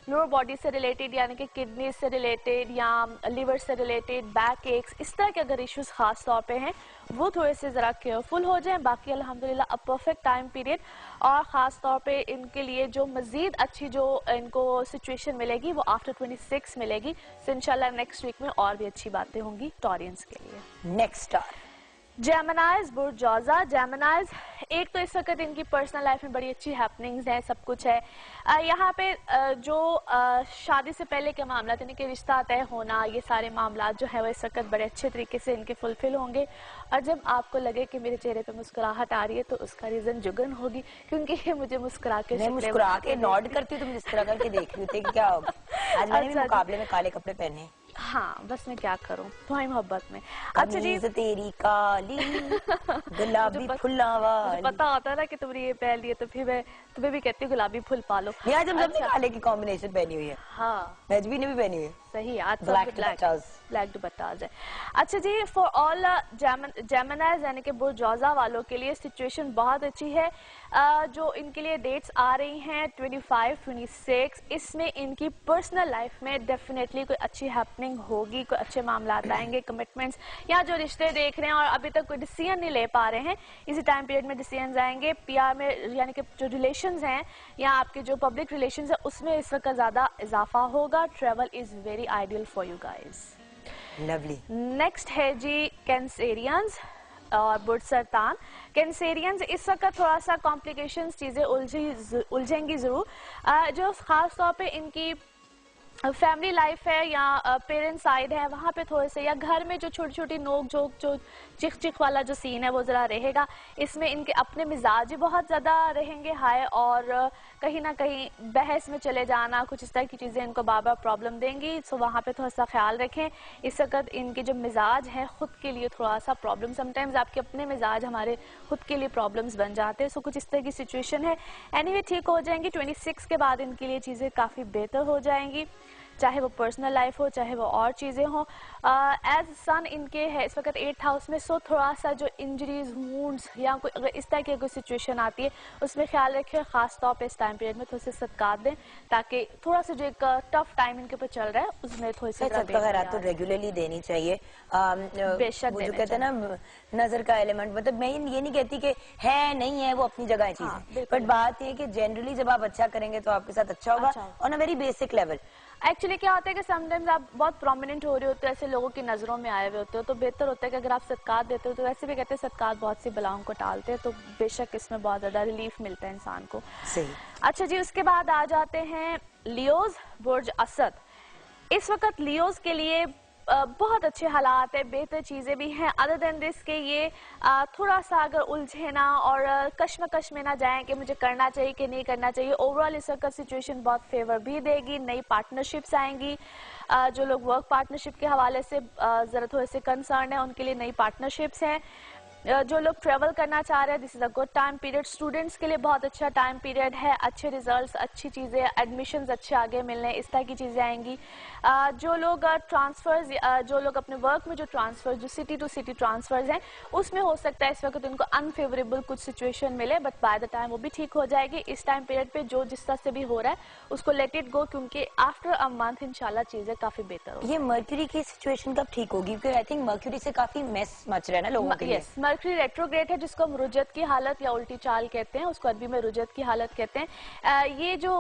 लोअर बॉडी से रिलेटेड यानी कि किडनी से रिलेटेड या लिवर से रिलेटेड, बैक एक्स, इस तरह के अगर इश्यूज खास तौर पे हैं वो थोड़े से ज़रा केयरफुल हो जाएं। बाकी अल्हम्दुलिल्लाह अ परफेक्ट टाइम पीरियड, और ख़ास तौर पे इनके लिए जो मज़ीद अच्छी जो इनको सिचुएशन मिलेगी वो आफ्टर 26 मिलेगी। सो इंशाल्लाह नेक्स्ट वीक में और भी अच्छी बातें होंगी टॉरियंस के लिए। नेक्स्ट स्टार जेमिनाइज बुर्ज जौज़ा। जेमिनाइज, एक तो इस वक्त इनकी पर्सनल लाइफ में बड़ी अच्छी हैपनिंग्स हैं, सब कुछ है। यहाँ पे जो शादी से पहले के मामला यानी कि रिश्ता तय होना, ये सारे मामला जो है वो इस वक्त बड़े अच्छे तरीके से इनके फुलफिल होंगे। और जब आपको लगे कि मेरे चेहरे पे मुस्कुराहट आ रही है तो उसका रीज़न जुगन होगी, क्योंकि ये मुझे मुस्कुरा के नॉड करती हूँ, तुम जिस तरह करके देख रही थी कि क्या होगा। आज मैंने भी मुकाबले में काले कपड़े पहने। हाँ, बस मैं क्या करूं तुम्हारी मोहब्बत में। अच्छा जी, तेरी काली गुलाबी फुल्ला वाली। पता होता है ना कि तुमने ये पहन लिए तो फिर मैं तुम्हें भी कहती हूँ गुलाबी फुल पालो। आज हम सबने काले की कॉम्बिनेशन पहनी हुई है। हाँ, नजबी ने भी पहनी हुई है। सही, आज ब्लैक दुपट्टाज है। अच्छा जी, फॉर ऑल जेमिनाइज यानी कि बुर्ज जौज़ा वालों के लिए सिचुएशन बहुत अच्छी है। जो इनके लिए डेट्स आ रही हैं 25, 26, इसमें इनकी पर्सनल लाइफ में डेफिनेटली कोई अच्छी हैपनिंग होगी, कोई अच्छे मामला आएंगे, कमिटमेंट्स या जो रिश्ते देख रहे हैं और अभी तक कोई डिसीजन नहीं ले पा रहे हैं, इसी टाइम पीरियड में डिसीजन आएंगे। पीआर में यानी कि जो रिलेशंस हैं या आपके जो पब्लिक रिलेशंस हैं उसमें इस वक्त ज़्यादा इजाफा होगा। Travel is very ideal for you guys. Lovely. Next है जी कैंसेरियंस और बुर्ज सरतान। कैंसेरियंस इस वक्त थोड़ा सा कॉम्प्लिकेशंस, चीज़ें उलझेंगी ज़रूर। जो ख़ास तौर पे इनकी फैमिली लाइफ है या पेरेंट साइड है, वहाँ पे थोड़े से या घर में जो छोटी छोटी नोक झोंक, जो चिख चिख वाला जो सीन है वो ज़रा रहेगा। इसमें इनके अपने मिजाज ही बहुत ज़्यादा रहेंगे हाई, और कहीं ना कहीं बहस में चले जाना, कुछ इस तरह की चीज़ें इनको बार बार प्रॉब्लम देंगी। सो वहाँ पे थोड़ा सा ख्याल रखें। इस वक्त इनके जो मिजाज हैं ख़ुद के लिए थोड़ा सा प्रॉब्लम, समटाइम्स आपके अपने मिजाज हमारे खुद के लिए प्रॉब्लम्स बन जाते हैं। सो कुछ इस तरह की सिचुएशन है। एनीवे ठीक हो जाएंगी। 26 के बाद इनके लिए चीज़ें काफ़ी बेहतर हो जाएंगी, चाहे वो पर्सनल लाइफ हो चाहे वो और चीज़ें हों। एज सन इनके है इस वक्त 8th हाउस में। सो थोड़ा सा जो इंजरीज, वुंड्स या कोई अगर इस तरह की कोई सिचुएशन आती है उसमें ख्याल रखें। ख़ास तौर पे इस टाइम पीरियड में थोड़े से सदकात दें, ताकि थोड़ा सा जो एक टफ टाइम इनके ऊपर चल रहा है उसमें थोड़ी सी खैरात तो रेगुलरली देनी चाहिए। बेशक जो कहते हैं ना नजर का एलिमेंट, मतलब मैं ये नहीं कहती कि है नहीं है, वो अपनी जगह है चीजें, बट बात ये है कि जनरली जब आप अच्छा करेंगे तो आपके साथ अच्छा होगा on a very basic level. Actually क्या होता है कि समटाइम्स आप बहुत प्रोमिनेंट हो रहे होते हो, ऐसे लोगों की नज़रों में आए हुए होते हो, तो बेहतर होता है कि अगर आप सदकात देते हो, तो वैसे भी कहते हैं सदकात बहुत सी बलाओं को टालते हैं, तो बेशक इसमें बहुत ज़्यादा रिलीफ मिलता है इंसान को। सही। अच्छा जी, उसके बाद आ जाते हैं लियोज बुर्ज असद। इस वक्त लियोज के लिए बहुत अच्छे हालात है, बेहतर चीज़ें भी हैं। अदर देन दिस के ये थोड़ा सा अगर उलझे ना और कश्मकश में ना जाएं कि मुझे करना चाहिए कि नहीं करना चाहिए। ओवरऑल इस वक्त सिचुएशन बहुत फेवर भी देगी। नई पार्टनरशिप्स आएंगी। जो लोग वर्क पार्टनरशिप के हवाले से ज़रा थोड़े से कंसर्न है उनके लिए नई पार्टनरशिप्स हैं। जो लोग ट्रेवल करना चाह रहे हैं, this is a good time period. Students के लिए बहुत अच्छा टाइम पीरियड है। अच्छे रिजल्ट्स, अच्छी चीज़ें, एडमिशन्स अच्छे आगे मिलने, इस तरह की चीज़ें आएंगी। जो लोग ट्रांसफर्स, जो लोग अपने वर्क में जो ट्रांसफर, जो सिटी टू सिटी ट्रांसफर्स हैं, उसमें हो सकता है इस वक्त उनको अनफेवरेबल कुछ सिचुएशन मिले, बट बाय द टाइम वो भी ठीक हो जाएगी। इस टाइम पीरियड पे जो जिस तरह से भी हो रहा है उसको लेट इट गो, क्योंकि आफ्टर अ मंथ इंशाल्लाह चीज़ें काफ़ी बेहतर होगी। ये मर्क्यूरी की सिचुएशन कब ठीक होगी? क्योंकि आई थिंक मर्क्यूरी से काफी मेस मच रहा है ना लोगों के लिए। मर्क्यूरी रेट्रोग्रेड है, जिसको हम रुजत की हालत या उल्टी चाल कहते हैं, उसको अरबी में रुजत की हालत कहते हैं। ये जो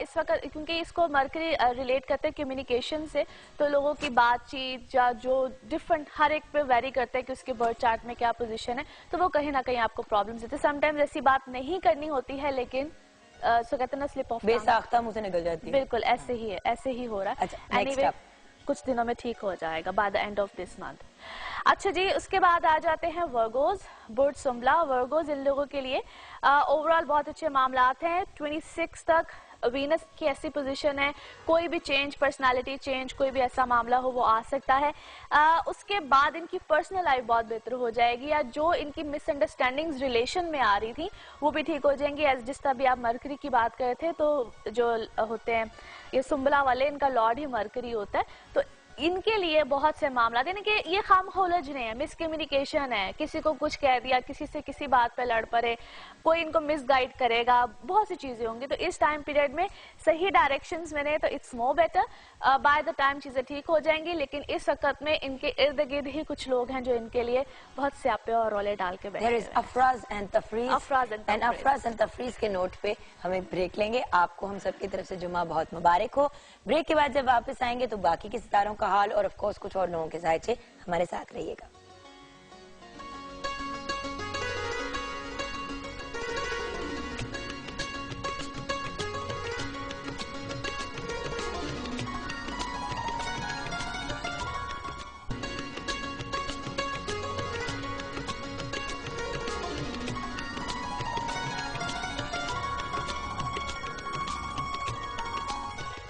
इस वक्त, क्योंकि इसको मर्क्यूरी रिलेट करते हैं कम्युनिकेशन से, तो लोगों की बातचीत या जो डिफरेंट हर एक पे वेरी करता है कि उसके बर्थ चार्ट में क्या पोजीशन है, तो वो कहीं ना कहीं आपको प्रॉब्लम्स देते हैं। समटाइम्स ऐसी बात नहीं करनी होती है, लेकिन सो कहते हैं ना स्लिप ऑफ बेसाख्ता मुंह से निकल जाती है। बिल्कुल ऐसे ही है, ऐसे ही हो रहा है। अच्छा, एनीवे कुछ दिनों में ठीक हो जाएगा by the end of this month. अच्छा जी, उसके बाद आ जाते हैं वर्गोज बुर्ज सुम्बला। वर्गोज इन लोगों के लिए ओवरऑल बहुत अच्छे मामलात हैं। 26 तक वीनस की ऐसी पोजीशन है, कोई भी चेंज, पर्सनालिटी चेंज, कोई भी ऐसा मामला हो वो आ सकता है। उसके बाद इनकी पर्सनल लाइफ बहुत बेहतर हो जाएगी, या जो इनकी मिसअंडरस्टैंडिंग्स रिलेशन में आ रही थी वो भी ठीक हो जाएंगी। एज जिस तरह भी आप मरकरी की बात कर रहे थे, तो जो होते हैं ये सुम्बला वाले, इनका लॉर्ड ही मरकरी होता है, तो इनके लिए बहुत से मामला, यानी कि ये खामखोलजने है, मिसकम्युनिकेशन है, किसी को कुछ कह दिया, किसी से किसी बात पे लड़ पड़े, कोई इनको मिसगाइड करेगा, बहुत सी चीजें होंगी। तो इस टाइम पीरियड में सही डायरेक्शंस में तो it's more better, by the time चीजें ठीक हो जाएंगी। लेकिन इस वक्त में इनके इर्द गिर्द ही कुछ लोग हैं जो इनके लिए बहुत स्यापे और रोले डाल के बैठे हैं। अफराज एंड तफरीज के नोट पे हमें ब्रेक लेंगे। आपको हम सबकी तरफ से जुम्मा बहुत मुबारक हो। ब्रेक के बाद जब वापस आएंगे तो बाकी के सितारों का हाल और ऑफ कोर्स कुछ और लोगों के जायचे, हमारे साथ रहिएगा।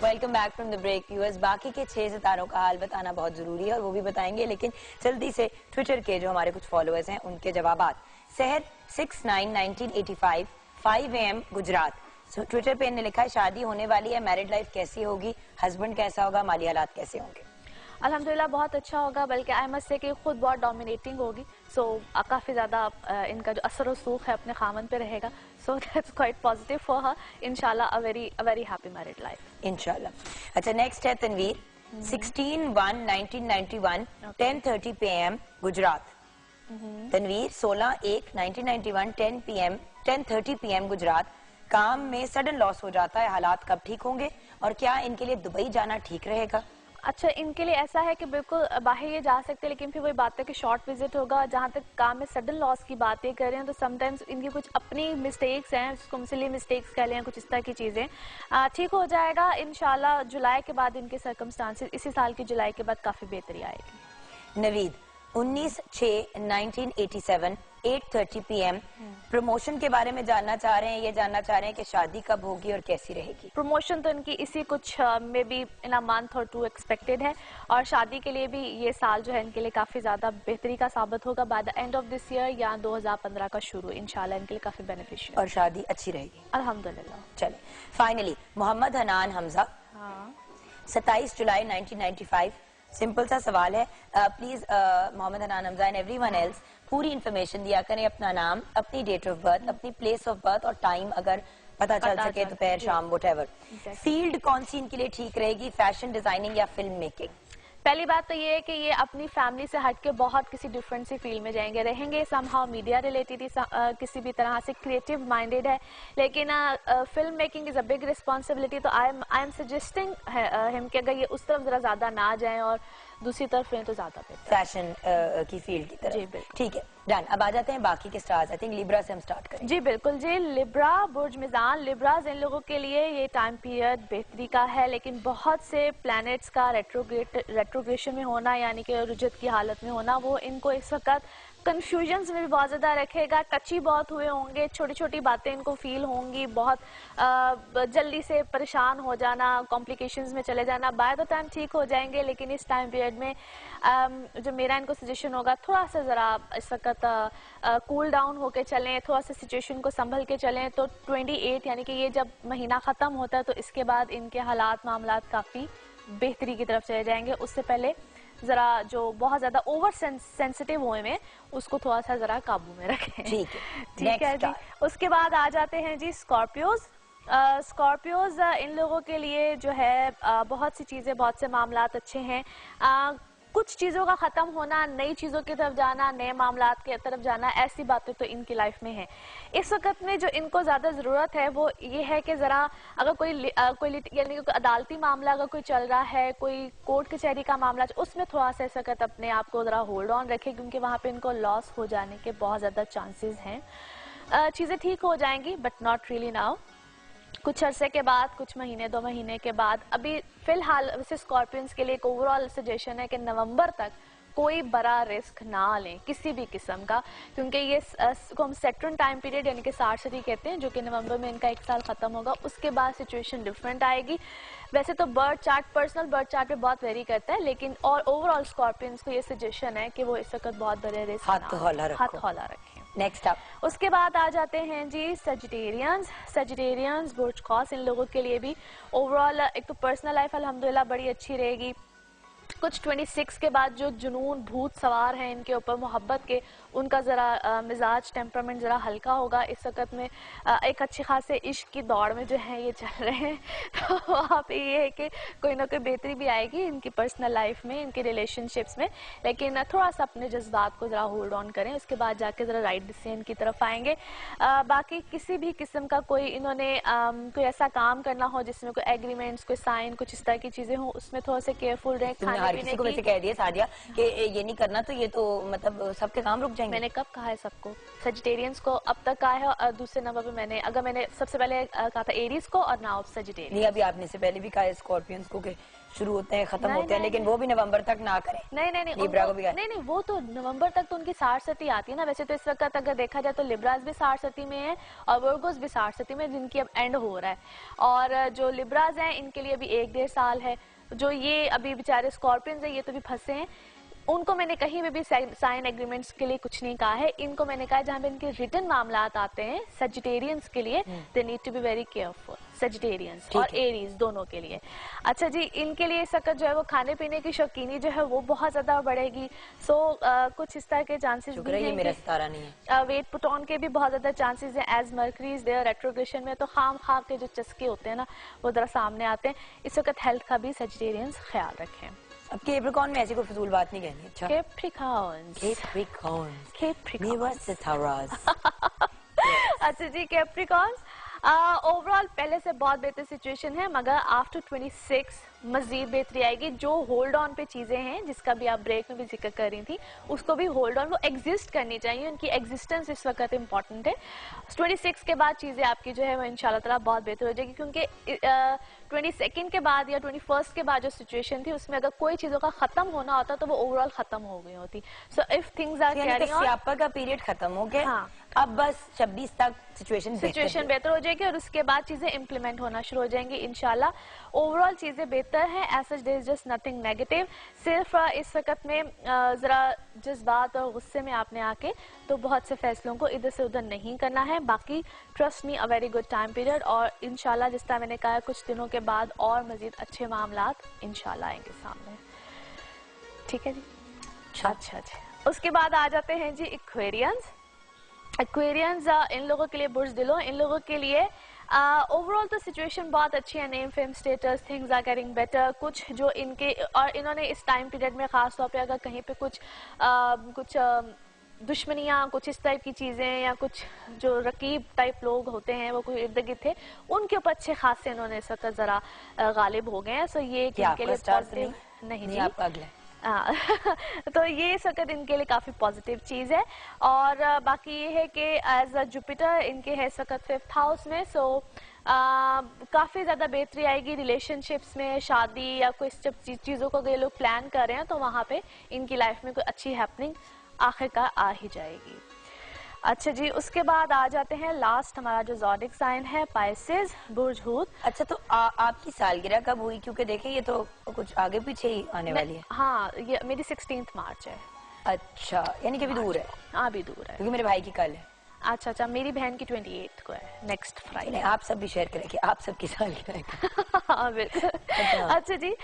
Welcome back from the break viewers. बाकी के 6 सितारों का हाल बताना बहुत जरूरी है और वो भी बताएंगे, लेकिन जल्दी से ट्विटर के जो हमारे कुछ फॉलोअर्स हैं उनके जवाबात। सहर 691985 5 AM गुजरात, ट्विटर पे इन्होंने लिखा है शादी होने वाली है, मैरिड लाइफ कैसी होगी, हस्बैंड कैसा होगा, माली हालात कैसे होंगे। अल्हम्दुलिल्लाह बहुत अच्छा होगा, बल्कि आई मस्ट से कि खुद बहुत डोमिनेटिंग होगी। सो काफ़ी ज़्यादा इनका जो असर सूख है अपने खामन पे रहेगा। So that's quite positive for her. इंशाल्लाह a very happy married life इंशाल्लाह। अच्छा, नेक्स्ट है तनवीर 16/1/1991 10:30 PM गुजरात। तनवीर 16/1/1991 10:30 PM गुजरात। काम में सडन लॉस हो जाता है, हालात कब ठीक होंगे और क्या इनके लिए दुबई जाना ठीक रहेगा? अच्छा, इनके लिए ऐसा है कि बिल्कुल बाहर ये जा सकते हैं, लेकिन फिर वही बात है कि शॉर्ट विजिट होगा। जहाँ तक काम में सडन लॉस की बातें कर रहे हैं तो समटाइम्स इनकी कुछ अपनी मिस्टेक्स हैं, उसको सिली मिस्टेक्स कह लें, कुछ इस तरह की चीज़ें। ठीक हो जाएगा इंशाल्लाह। जुलाई के बाद इनके सर्कमस्टांसेस, इसी साल की जुलाई के बाद काफ़ी बेहतरी आएगी। नवीद 19/6/1987 8:30 PM प्रमोशन के बारे में जानना चाह रहे हैं। ये जानना चाह रहे हैं कि शादी कब होगी और कैसी रहेगी। प्रमोशन तो इनकी इसी कुछ में भी इन अ मंथ और 2 एक्सपेक्टेड है, और शादी के लिए भी ये साल जो है इनके लिए काफी ज्यादा बेहतरी का साबित होगा। By the end of this year या 2015 का शुरू इंशाल्लाह इनके लिए काफी बेनिफिशियल और शादी अच्छी रहेगी अल्हम्दुलिल्लाह। चले फाइनली मोहम्मद हनान हमजा 27 जुलाई 1995। सिंपल सा सवाल है, please Mohammad Hanan Hamza and everyone else पूरी इन्फॉर्मेशन दिया करें, अपना नाम, अपनी डेट ऑफ बर्थ, अपनी प्लेस ऑफ बर्थ और टाइम अगर पता चल सके, दोपहर शाम व्हाटएवर। फील्ड कौन सी इनके लिए ठीक रहेगी, फैशन डिजाइनिंग या फिल्म मेकिंग? पहली बात तो ये है कि ये अपनी फैमिली से हट के बहुत किसी डिफरेंट सी फील्ड में जाएंगे, रहेंगे समहाउ मीडिया रिलेटेड, किसी भी तरह से क्रिएटिव माइंडेड है, लेकिन film making is a big responsibility. तो आई एम सजेस्टिंग हिम कि अगर ये उस तरफ जरा ज्यादा ना जाएं और दूसरी तरफ हैं तो ज्यादा बेहतर, फैशन की फील्ड की तरफ। जी बिल्कुल, ठीक है, डन। अब आ जाते हैं बाकी के स्टार्स। आई थिंक लिब्रा से हम स्टार्ट करें। जी बिल्कुल जी। लिब्रा, बुर्ज मिजान, लिब्राज इन लोगों के लिए ये टाइम पीरियड बेहतरी का है, लेकिन बहुत से प्लैनेट्स का रेट्रोग्रेशन में होना, यानी कि रुजत की हालत में होना, वो इनको इस वक्त कंफ्यूजन्स में भी बहुत ज़्यादा रखेगा। टची बहुत हुए होंगे, छोटी छोटी बातें इनको फील होंगी, बहुत जल्दी से परेशान हो जाना, कॉम्प्लिकेशंस में चले जाना। बाय द टाइम ठीक हो जाएंगे, लेकिन इस टाइम पीरियड में जो मेरा इनको सजेशन होगा, थोड़ा सा ज़रा इस वक्त कूल डाउन होकर चलें, थोड़ा सा सिचुएशन को संभल के चलें। तो 28 यानी कि ये जब महीना ख़त्म होता है तो इसके बाद इनके हालात मामलात काफ़ी बेहतरी की तरफ चले जाएंगे। उससे पहले जरा जो बहुत ज्यादा ओवर सेंसिटिव हुए में उसको थोड़ा सा जरा काबू में रखें। ठीक है जी। उसके बाद आ जाते हैं जी स्कॉर्पियोज। स्कॉर्पियोज इन लोगों के लिए जो है बहुत सी चीजें, बहुत से मामलात अच्छे हैं। कुछ चीज़ों का ख़त्म होना, नई चीज़ों की तरफ जाना, नए मामलात की तरफ जाना, ऐसी बातें तो इनकी लाइफ में है। इस वक्त में जो इनको ज़्यादा ज़रूरत है वो ये है कि ज़रा अगर कोई यानी कि अदालती मामला अगर कोई चल रहा है, कोई कोर्ट कचहरी का मामला, उसमें थोड़ा सा इस वक्त अपने आप को ज़रा होल्ड ऑन रखे, क्योंकि वहाँ पे इनको लॉस हो जाने के बहुत ज़्यादा चांसेस हैं। चीज़ें ठीक हो जाएंगी बट नॉट रियली नाउ, कुछ अरसे के बाद, कुछ महीने 2 महीने के बाद। अभी फिलहाल वैसे स्कॉर्पियंस के लिए एक ओवरऑल सजेशन है कि नवंबर तक कोई बड़ा रिस्क ना लें किसी भी किस्म का, क्योंकि ये को हम सेट्रन टाइम पीरियड यानी कि सार्सरी कहते हैं, जो कि नवंबर में इनका 1 साल खत्म होगा। उसके बाद सिचुएशन डिफरेंट आएगी। वैसे तो birth chart, personal birth chart पे बहुत वेरी करता है, लेकिन और ओवरऑल स्कॉर्पियंस को ये सजेशन है कि वो इस वक्त बहुत बड़े रिस्क हाथ हौला रखें। नेक्स्ट अप, उसके बाद आ जाते हैं जी सजिटेरियंस, बुर्ज कौस। इन लोगों के लिए भी ओवरऑल एक तो पर्सनल लाइफ अल्हम्दुलिल्लाह बड़ी अच्छी रहेगी, कुछ 26 के बाद जो जुनून भूत सवार हैं इनके ऊपर मोहब्बत के, उनका ज़रा मिजाज टेम्परामेंट ज़रा हल्का होगा इस वक्त में। एक अच्छी खासे इश्क की दौड़ में जो है ये चल रहे हैं, तो वहाँ पे ये है कि कोई ना कोई बेहतरी भी आएगी इनकी पर्सनल लाइफ में, इनके रिलेशनशिप्स में, लेकिन थोड़ा सा अपने जज्बात को ज़रा होल्ड ऑन करें, उसके बाद जाके ज़रा राइट डिसीजन की तरफ आएंगे। बाकी किसी भी किस्म का कोई इन्होंने कोई ऐसा काम करना हो जिसमें कोई एग्रीमेंट्स, कोई साइन, कुछ इस तरह की चीज़ें हों, उसमें थोड़ा सा केयरफुल रहें। खाने पीने को वैसे कह दिया सादिया कि ये नहीं करना, तो ये तो मतलब सबके काम रुक जाएंगे। मैंने कब कहा है सबको? सजिटेरियंस को अब तक कहा है, और दूसरे नंबर पे मैंने सबसे पहले कहा था एरीज को, और नाउ सजिटेरियंस। नहीं, अभी आपने से पहले भी कहा है स्कॉर्पियंस को कि शुरू होते हैं खत्म होते हैं, लेकिन वो भी नवंबर तक ना करें। नहीं, लिब्रा को भी नहीं, वो तो नवंबर तक तो उनकी 60 आती है ना। वैसे तो इस वक्त अगर देखा जाए तो लिब्रास भी 60 में है और वर्गोस भी 60 में, जिनकी अब एंड हो रहा है। और जो लिब्रास हैं इनके लिए अभी 1-1.5 साल है। जो ये अभी बेचारे स्कॉर्पियंस हैं, ये तो भी फंसे हैं। उनको मैंने कहीं में भी साइन एग्रीमेंट्स के लिए कुछ नहीं कहा है। इनको मैंने कहा जहाँ पे इनके रिटन मामलात आते हैं सजिटेरियंस के लिए, they need to be very careful, Sagittarians और एरीज दोनों के लिए। अच्छा जी, इनके लिए इस वक्त जो है वो खाने पीने की शौकीनी जो है वो बहुत ज्यादा बढ़ेगी। सो कुछ इस तरह के चांसेस भी हैं, मेरा सितारा नहीं है। वेट पुट ऑन के भी बहुत ज्यादा चांसेस हैं, as Mercury is there retrogression में, तो खाम खा के जो चस्के होते हैं ना वो जरा सामने आते हैं। इस वक्त हेल्थ का भी सजिटेरियंस ख्याल रखें। अब कैप्रिकॉर्न में ऐसी कोई फजूल बात नहीं कहनी। अच्छा, अच्छा जी, कैप्रिकॉर्न ओवरऑल पहले से बहुत बेहतर सिचुएशन है, मगर आफ्टर 26 मजीद बेहतरी आएगी। जो होल्ड ऑन पे चीजें हैं जिसका भी आप ब्रेक में भी जिक्र कर रही थी, उसको भी होल्ड ऑन, वो एग्जिस्ट करनी चाहिए, उनकी एग्जिस्टेंस इस वक्त इंपॉर्टेंट है। 26 के बाद चीजें आपकी जो है वो इंशाल्लाह ताला बहुत बेहतर हो जाएगी, क्योंकि 22 के बाद या 21 के बाद जो सिचुएशन थी उसमें अगर कोई चीजों का खत्म होना होता तो वो ओवरऑल खत्म हो गई होती। So if things are carrying on, स्यापा का पीरियड खत्म हो गया। हाँ। अब बस 26 तक सिचुएशन बेहतर हो जाएगी और उसके बाद चीजें इम्प्लीमेंट होना शुरू हो जाएंगी इंशाल्लाह। ओवरऑल चीजें बेहतर हैं, as such there is just nothing negative. सिर्फ इस वक्त में जरा जज्बात और गुस्से में आपने आके तो बहुत से फैसलों को इधर से उधर नहीं करना है। बाकी trust me, a very good time period, और इंशाल्लाह जिस तरह मैंने कहा कुछ दिनों के बाद और मजीद अच्छे मामलात इंशाल्लाह आएंगे सामने। ठीक है जी, अच्छा जी। उसके बाद आ जाते हैं जी एक्वेरियंस। एक्वेरियंस इन लोगों के लिए बुर्ज दिलो, इन लोगों के लिए ओवरऑल तो सिचुएशन बहुत अच्छी है, name fame status things are getting better. कुछ जो इनके और इन्होंने इस टाइम पीरियड में खास तौर पे अगर कहीं पे कुछ दुश्मनियाँ, कुछ इस टाइप की चीज़ें या कुछ जो रकीब टाइप लोग होते हैं वो कोई इर्द गिर्द थे, उनके ऊपर अच्छे खासे इन्होंने इस वक्त ज़रा गालिब हो गए हैं। सो ये इनके लिए पॉजिटिव नहीं जी, आपका अगला तो ये इस वक्त इनके लिए काफी पॉजिटिव चीज है। और बाकी ये है कि एज अ जुपिटर इनके है इस वक्त 5th हाउस में। सो काफी ज्यादा बेहतरी आएगी रिलेशनशिप्स में, शादी या कोई चीजों को ये लोग प्लान कर रहे हैं तो वहां पे इनकी लाइफ में कोई अच्छी हैपनिंग आखिरकार आ ही जाएगी। अच्छा जी, उसके बाद आ जाते हैं लास्ट हमारा जो ज़ोडिक साइन है पाइसेस, बुर्ज हूत। अच्छा, तो आपकी सालगिरह कब हुई? क्योंकि देखिए ये तो कुछ आगे पीछे ही आने वाली है। हाँ, ये मेरी 16 मार्च है। अच्छा, यानी कि अभी दूर है। हाँ, अभी दूर है, क्योंकि मेरे भाई की कल है। अच्छा, मेरी बहन की 28 को है, नेक्स्ट फ्राइडे। आप सब भी शेयर करेंगे, आप सबकी सालगिरह। हाँ बिल्कुल। अच्छा जी,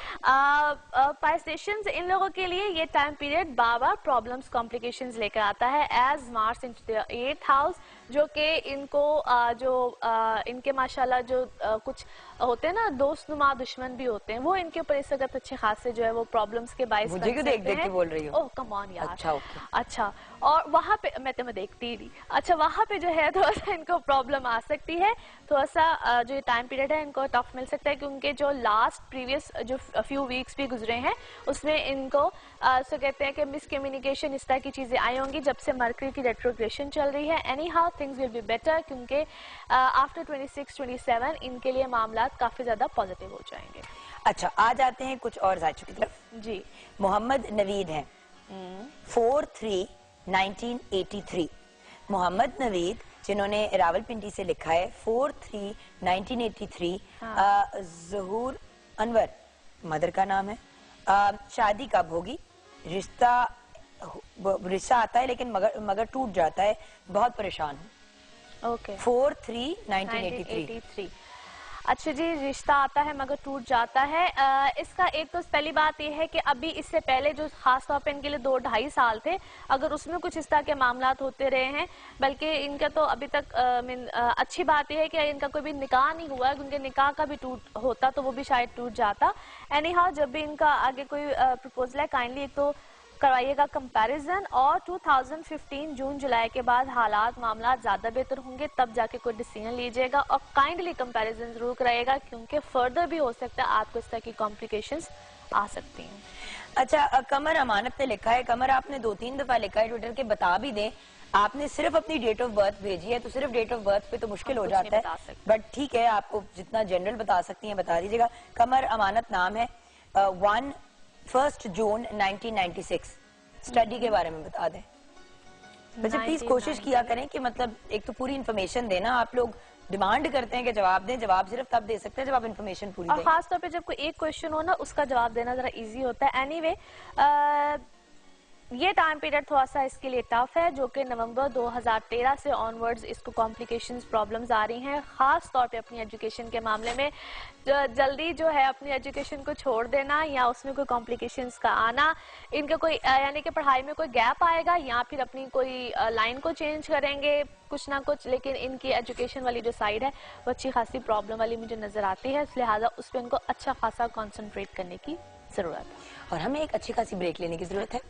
पाइसेशंस इन लोगों के लिए ये टाइम पीरियड बार प्रॉब्लम्स कॉम्प्लिकेशंस लेकर आता है, as Mars into the 8th house, जो कि इनको इनके माशाल्लाह जो कुछ होते हैं ना दोस्तनुमा दुश्मन भी होते हैं, वो इनके ऊपर इस वक्त अच्छे खासे जो है वो प्रॉब्लम्स के बाइस मुझे क्यों देख के बोल रही हो? ओह कम ऑन यार। अच्छा, और वहाँ पे मैं तुम्हें देखती ही। अच्छा, वहाँ पे जो है थोड़ा सा इनको प्रॉब्लम आ सकती है, थोड़ा सा जो टाइम पीरियड है इनको टफ मिल सकता है, क्योंकि जो लास्ट प्रीवियस जो फ्यू वीक्स भी गुजरे हैं उसमें इनको सो कहते हैं कि मिसकम्युनिकेशन इस तरह की चीजें आई होंगी जब से मरकरी की रेट्रोग्रेशन चल रही है। Any how things will be better, क्योंकि आफ्टर 26-27 इनके लिए मामला काफी ज्यादा पॉजिटिव हो जाएंगे। अच्छा, आ जाते हैं कुछ और जायचों की तरफ जी। मोहम्मद नवीद हैं 4/3/1983। मोहम्मद नवीद जिन्होंने रावलपिंडी से लिखा है 4/3/1983। ज़हूर अनवर मदर का नाम है। शादी कब होगी? रिश्ता आता है लेकिन मगर टूट जाता है, बहुत परेशान हूँ। ओके, 4/3/1983। अच्छा जी, रिश्ता आता है मगर टूट जाता है। इसका एक तो पहली बात यह है कि अभी इससे पहले जो खास तौर पे इनके लिए 2-2.5 साल थे, अगर उसमें कुछ इस तरह के मामलात होते रहे हैं, बल्कि इनका तो अभी तक अच्छी बात यह है कि इनका कोई भी निकाह नहीं हुआ है, उनके निकाह का भी टूट होता तो वो भी शायद टूट जाता। एनी हाउ, जब भी इनका आगे कोई प्रपोजल है, काइंडली एक तो करवाइएगा कंपैरिजन, और 2015 जून जुलाई के बाद हालात मामला ज्यादा बेहतर होंगे, तब जाके कोई डिसीजन लीजिएगा, और काइंडली कंपैरिजन जरूर कराइएगा, क्योंकि फर्दर भी हो सकता है आपको इस तरह की कॉम्प्लिकेशंस आ सकती हैं। अच्छा, कमर अमानत ने लिखा है, कमर आपने 2-3 दफा लिखा है ट्विटर के, बता भी दें आपने सिर्फ अपनी डेट ऑफ बर्थ भेजी है, तो सिर्फ डेट ऑफ बर्थ पे तो मुश्किल हो जाता है, बट ठीक है, आपको जितना जनरल बता सकती हैं बता दीजिएगा। कमर अमानत नाम है। 1 जून 1996 स्टडी के बारे में बता दें। वैसे प्लीज कोशिश किया करें कि मतलब एक तो पूरी इन्फॉर्मेशन देना, आप लोग डिमांड करते हैं कि जवाब दें, जवाब सिर्फ तब दे सकते हैं जब आप इन्फॉर्मेशन पूरी दें। और खास तौर पे जब कोई एक क्वेश्चन हो ना, उसका जवाब देना जरा इजी होता है। एनीवे, ये टाइम पीरियड थोड़ा सा इसके लिए टफ है, जो कि नवंबर 2013 से ऑनवर्ड्स इसको कॉम्प्लिकेशंस प्रॉब्लम्स आ रही हैं, खास तौर पे अपनी एजुकेशन के मामले में। जल्दी जो है अपनी एजुकेशन को छोड़ देना या उसमें कोई कॉम्प्लिकेशंस का आना, इनका कोई यानी कि पढ़ाई में कोई गैप आएगा या फिर अपनी कोई लाइन को चेंज करेंगे कुछ ना कुछ, लेकिन इनकी एजुकेशन वाली जो साइड है वो अच्छी खासी प्रॉब्लम वाली मुझे नजर आती है, लिहाजा उस पर इनको अच्छा खासा कॉन्सेंट्रेट करने की जरूरत है। और हमें एक अच्छी खासी ब्रेक लेने की जरूरत है।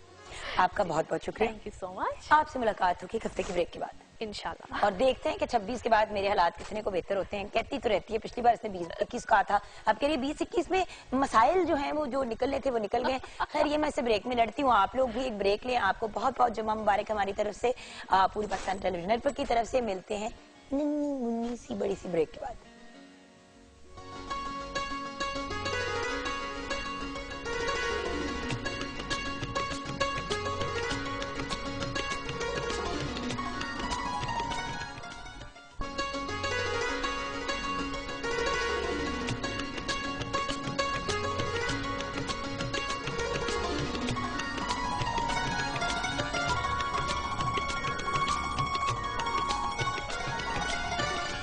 आपका बहुत बहुत शुक्रिया, थैंक यू सो मच। आपसे मुलाकात होगी हफ्ते की ब्रेक के बाद इंशाल्लाह, और देखते हैं कि 26 के बाद मेरे हालात कितने को बेहतर होते हैं। कहती तो रहती है, पिछली बार इसने 20-21 कहा था, अब कह रही 20-21 में मसाइल जो हैं वो जो निकलने थे वो निकल गए। खैर, ये मैं इसे ब्रेक में लड़ती हूँ, आप लोग भी एक ब्रेक लें। आपको बहुत बहुत जुम्मा मुबारक हमारी तरफ से, पूरी पाकिस्तान टेलीविजन नेटवर्क की तरफ से। मिलते हैं नन्ही मुन्नी सी बड़ी सी ब्रेक के बाद।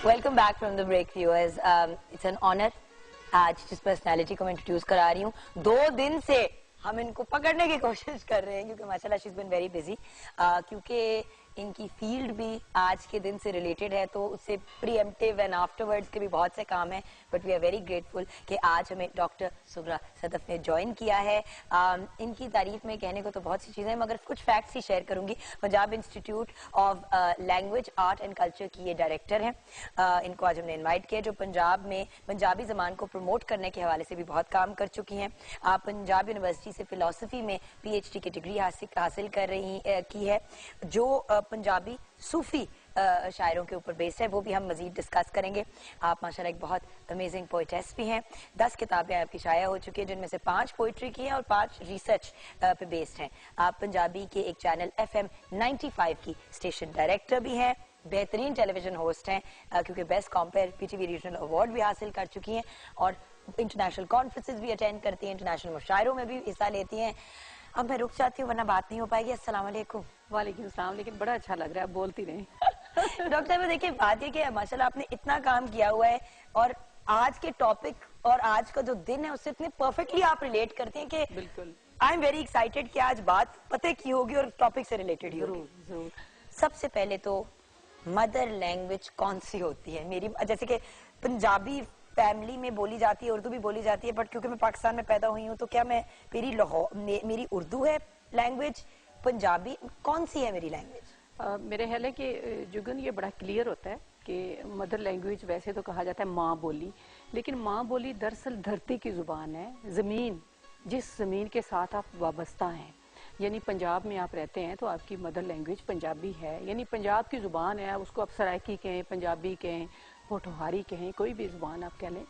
Welcome back from the break viewers. It's an honour आज जिस पर्सनालिटी को मैं इंट्रोड्यूस करा रही हूँ, 2 दिन से हम इनको पकड़ने की कोशिश कर रहे हैं क्योंकि माशाल्लाह she is been very busy, क्योंकि इनकी फील्ड भी आज के दिन से रिलेटेड है, तो उससे प्रीएम्प्टिव एंड आफ्टरवर्ड्स के भी बहुत से काम हैं, but we are very grateful कि आज हमें डॉक्टर सुगरा सदफ ने ज्वाइन किया है। इनकी तारीफ में कहने को तो बहुत सी चीजें, मगर कुछ फैक्ट्स ही शेयर करूंगी। Punjab institute of language art and culture की ये डायरेक्टर हैं। इनको आज हमने इन्वाइट किया, जो पंजाब में पंजाबी जबान को प्रमोट करने के हवाले से भी बहुत काम कर चुकी हैं। पंजाब यूनिवर्सिटी से फिलोसफी में PhD की डिग्री हासिल कर रही की है, जो पंजाबी सूफी शायरों के ऊपर बेस्ड है, वो भी हम मजीद डिस्कस करेंगे। आप माशाल्लाह एक बहुत अमेजिंग पोइटेस भी हैं। 10 किताबें आपकी शाया हो चुकी है, जिनमें से 5 पोइट्री की हैं और 5 रिसर्च पे बेस्ड हैं। आप पंजाबी के एक चैनल FM 95 की स्टेशन डायरेक्टर भी हैं, बेहतरीन टेलीविजन होस्ट हैं, क्योंकि best compare PTV regional award भी हासिल कर चुकी हैं, और इंटरनेशनल कॉन्फ्रेंसेज भी अटेंड करती हैं, इंटरनेशनल मुशायरों में भी हिस्सा लेती हैं। अब मैं रुक जाती हूँ वरना बात नहीं हो पाएगी। अस्सलाम वालेकुम। वालेकुम सलाम, लेकिन बड़ा अच्छा लग रहा है, बोलती नहीं। डॉक्टर साहब देखिए, बात ये कि माशाल्लाह आपने इतना काम किया हुआ है, और आज के टॉपिक और आज का जो दिन है उससे इतने परफेक्टली आप रिलेट करते हैं कि बिल्कुल, आई एम वेरी एक्साइटेड कि आज बात पते की होगी और टॉपिक से रिलेटेड ही होगी। जरूर जरूर। सबसे पहले तो मदर लैंग्वेज कौन सी होती है? मेरी जैसे कि पंजाबी फैमिली में बोली जाती है, उर्दू भी बोली जाती है, बट क्योंकि मैं पाकिस्तान में पैदा हुई हूँ तो क्या मैं मेरी उर्दू है लैंग्वेज, पंजाबी कौन सी है मेरी लैंग्वेज? मेरे ख्याल है कि जुगन ये बड़ा क्लियर होता है कि मदर लैंग्वेज वैसे तो कहा जाता है माँ बोली, लेकिन माँ बोली दरअसल धरती की जुबान है, जमीन, जिस जमीन के साथ आप वाबस्ता हैं। यानी पंजाब में आप रहते हैं तो आपकी मदर लैंग्वेज पंजाबी है, यानी पंजाब की जुबान है, उसको आप सराइकी कहें, पंजाबी कहें, पोठोहारी कहें, कोई भी जुबान आप कह लें,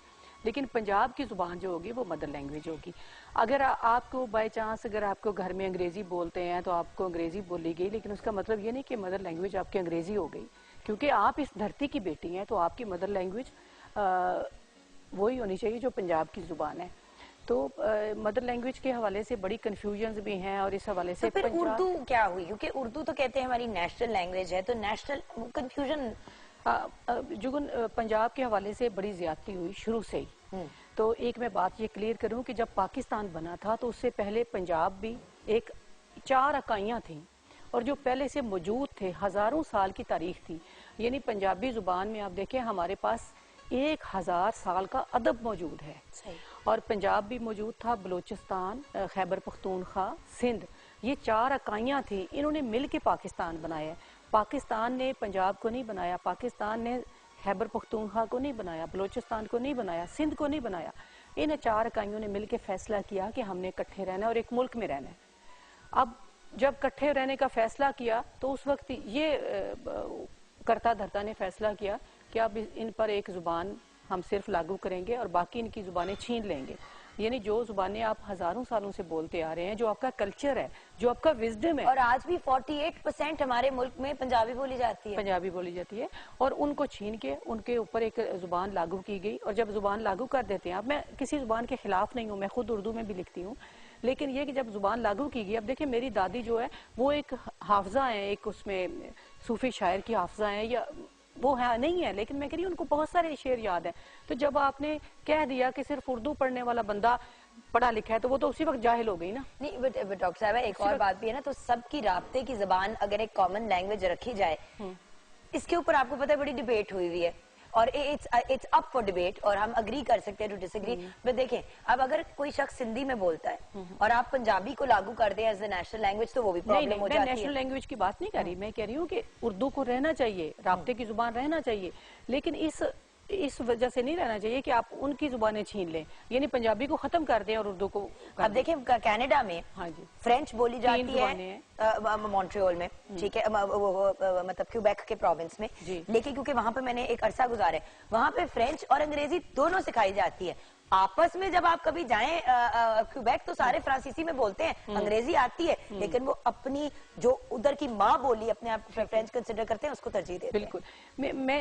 लेकिन पंजाब की जुबान जो होगी वो मदर लैंग्वेज होगी। अगर आपको बाय चांस अगर आपको घर में अंग्रेजी बोलते हैं तो आपको अंग्रेजी बोली गई, लेकिन उसका मतलब ये नहीं कि मदर लैंग्वेज आपकी अंग्रेजी हो गई, क्योंकि आप इस धरती की बेटी हैं, तो आपकी मदर लैंग्वेज वही होनी चाहिए जो पंजाब की जुबान है। तो मदर लैंग्वेज के हवाले से बड़ी कंफ्यूजन्स भी हैं, और इस हवाले से तो फिर उर्दू क्या हुई? क्योंकि उर्दू तो कहते हैं हमारी नेशनल लैंग्वेज है, तो नेशनल कंफ्यूजन जुगन, पंजाब के हवाले से बड़ी ज्यादती हुई शुरू से ही। तो एक मैं बात ये क्लियर करूं कि जब पाकिस्तान बना था तो उससे पहले पंजाब भी एक 4 इकाइयां थी और जो पहले से मौजूद थे, हजारों साल की तारीख थी। यानी पंजाबी जुबान में आप देखें हमारे पास 1000 साल का अदब मौजूद है। और पंजाब भी मौजूद था, बलूचिस्तान, खैबर पख्तूनख्वा, सिंध, ये 4 इकाइयां थी। इन्होंने मिल के पाकिस्तान बनाया। पाकिस्तान ने पंजाब को नहीं बनाया, पाकिस्तान ने खैबर पख्तूनख्वा को नहीं बनाया, बलूचिस्तान को नहीं बनाया, सिंध को नहीं बनाया। इन 4 इकाइयों ने मिलकर फैसला किया कि हमने इकट्ठे रहना है और एक मुल्क में रहना है। अब जब इकट्ठे रहने का फैसला किया तो उस वक्त ये करता धरता ने फैसला किया कि अब इन पर एक जुबान हम सिर्फ लागू करेंगे और बाकी इनकी जुबानें छीन लेंगे। यानी जो जुबानें आप हजारों सालों से बोलते आ रहे हैं, जो आपका कल्चर है, जो आपका विजडम है। और आज भी 48% हमारे मुल्क में पंजाबी बोली जाती है। पंजाबी बोली जाती है और उनको छीन के उनके ऊपर एक जुबान लागू की गई। और जब जुबान लागू कर देते हैं, अब मैं किसी जुबान के खिलाफ नहीं हूँ, मैं खुद उर्दू में भी लिखती हूँ, लेकिन ये कि जब जुबान लागू की गई, अब देखिए मेरी दादी जो है वो एक हाफजा है, एक उसमें सूफी शायर की हाफजा है, या वो है नहीं है, लेकिन मैं कह रही हूँ उनको बहुत सारे शेर याद है। तो जब आपने कह दिया कि सिर्फ उर्दू पढ़ने वाला बंदा पढ़ा लिखा है, तो वो तो उसी वक्त जाहिल हो गई ना। नहीं, बट डॉक्टर साहब एक और बात भी है ना, तो सबकी राब्ते की जबान अगर एक कॉमन लैंग्वेज रखी जाए, इसके ऊपर आपको पता है बड़ी डिबेट हुई है और इट्स अप फॉर डिबेट और हम अग्री कर सकते हैं टू डिसएग्री। बट देखें, अब अगर कोई शख्स हिंदी में बोलता है और आप पंजाबी को लागू कर दें एज ए नेशनल लैंग्वेज, तो वो भी प्रॉब्लम हो जाती है। मैं नेशनल लैंग्वेज की बात नहीं कर रही, मैं कह रही हूँ कि उर्दू को रहना चाहिए, राब्ते की जुबान रहना चाहिए, लेकिन इस वजह से नहीं रहना चाहिए कि आप उनकी जुबानें छीन लें, यानी पंजाबी को खत्म कर दें और उर्दू को। अब देखें कनाडा में हाँ जी फ्रेंच बोली जाती है मॉन्ट्रियल में, ठीक है, मतलब क्यूबेक के प्रोविंस में, लेकिन क्योंकि वहां पे मैंने एक अरसा गुजारा है, वहां पे फ्रेंच और अंग्रेजी दोनों सिखाई जाती है। आपस में जब आप कभी जाएं क्यूबेक तो सारे फ्रांसीसी में बोलते हैं, अंग्रेजी आती है, लेकिन वो अपनी जो उधर की माँ बोली अपने आप फ्रेंच कंसिडर करते हैं, उसको तरजीह देते हैं। बिल्कुल,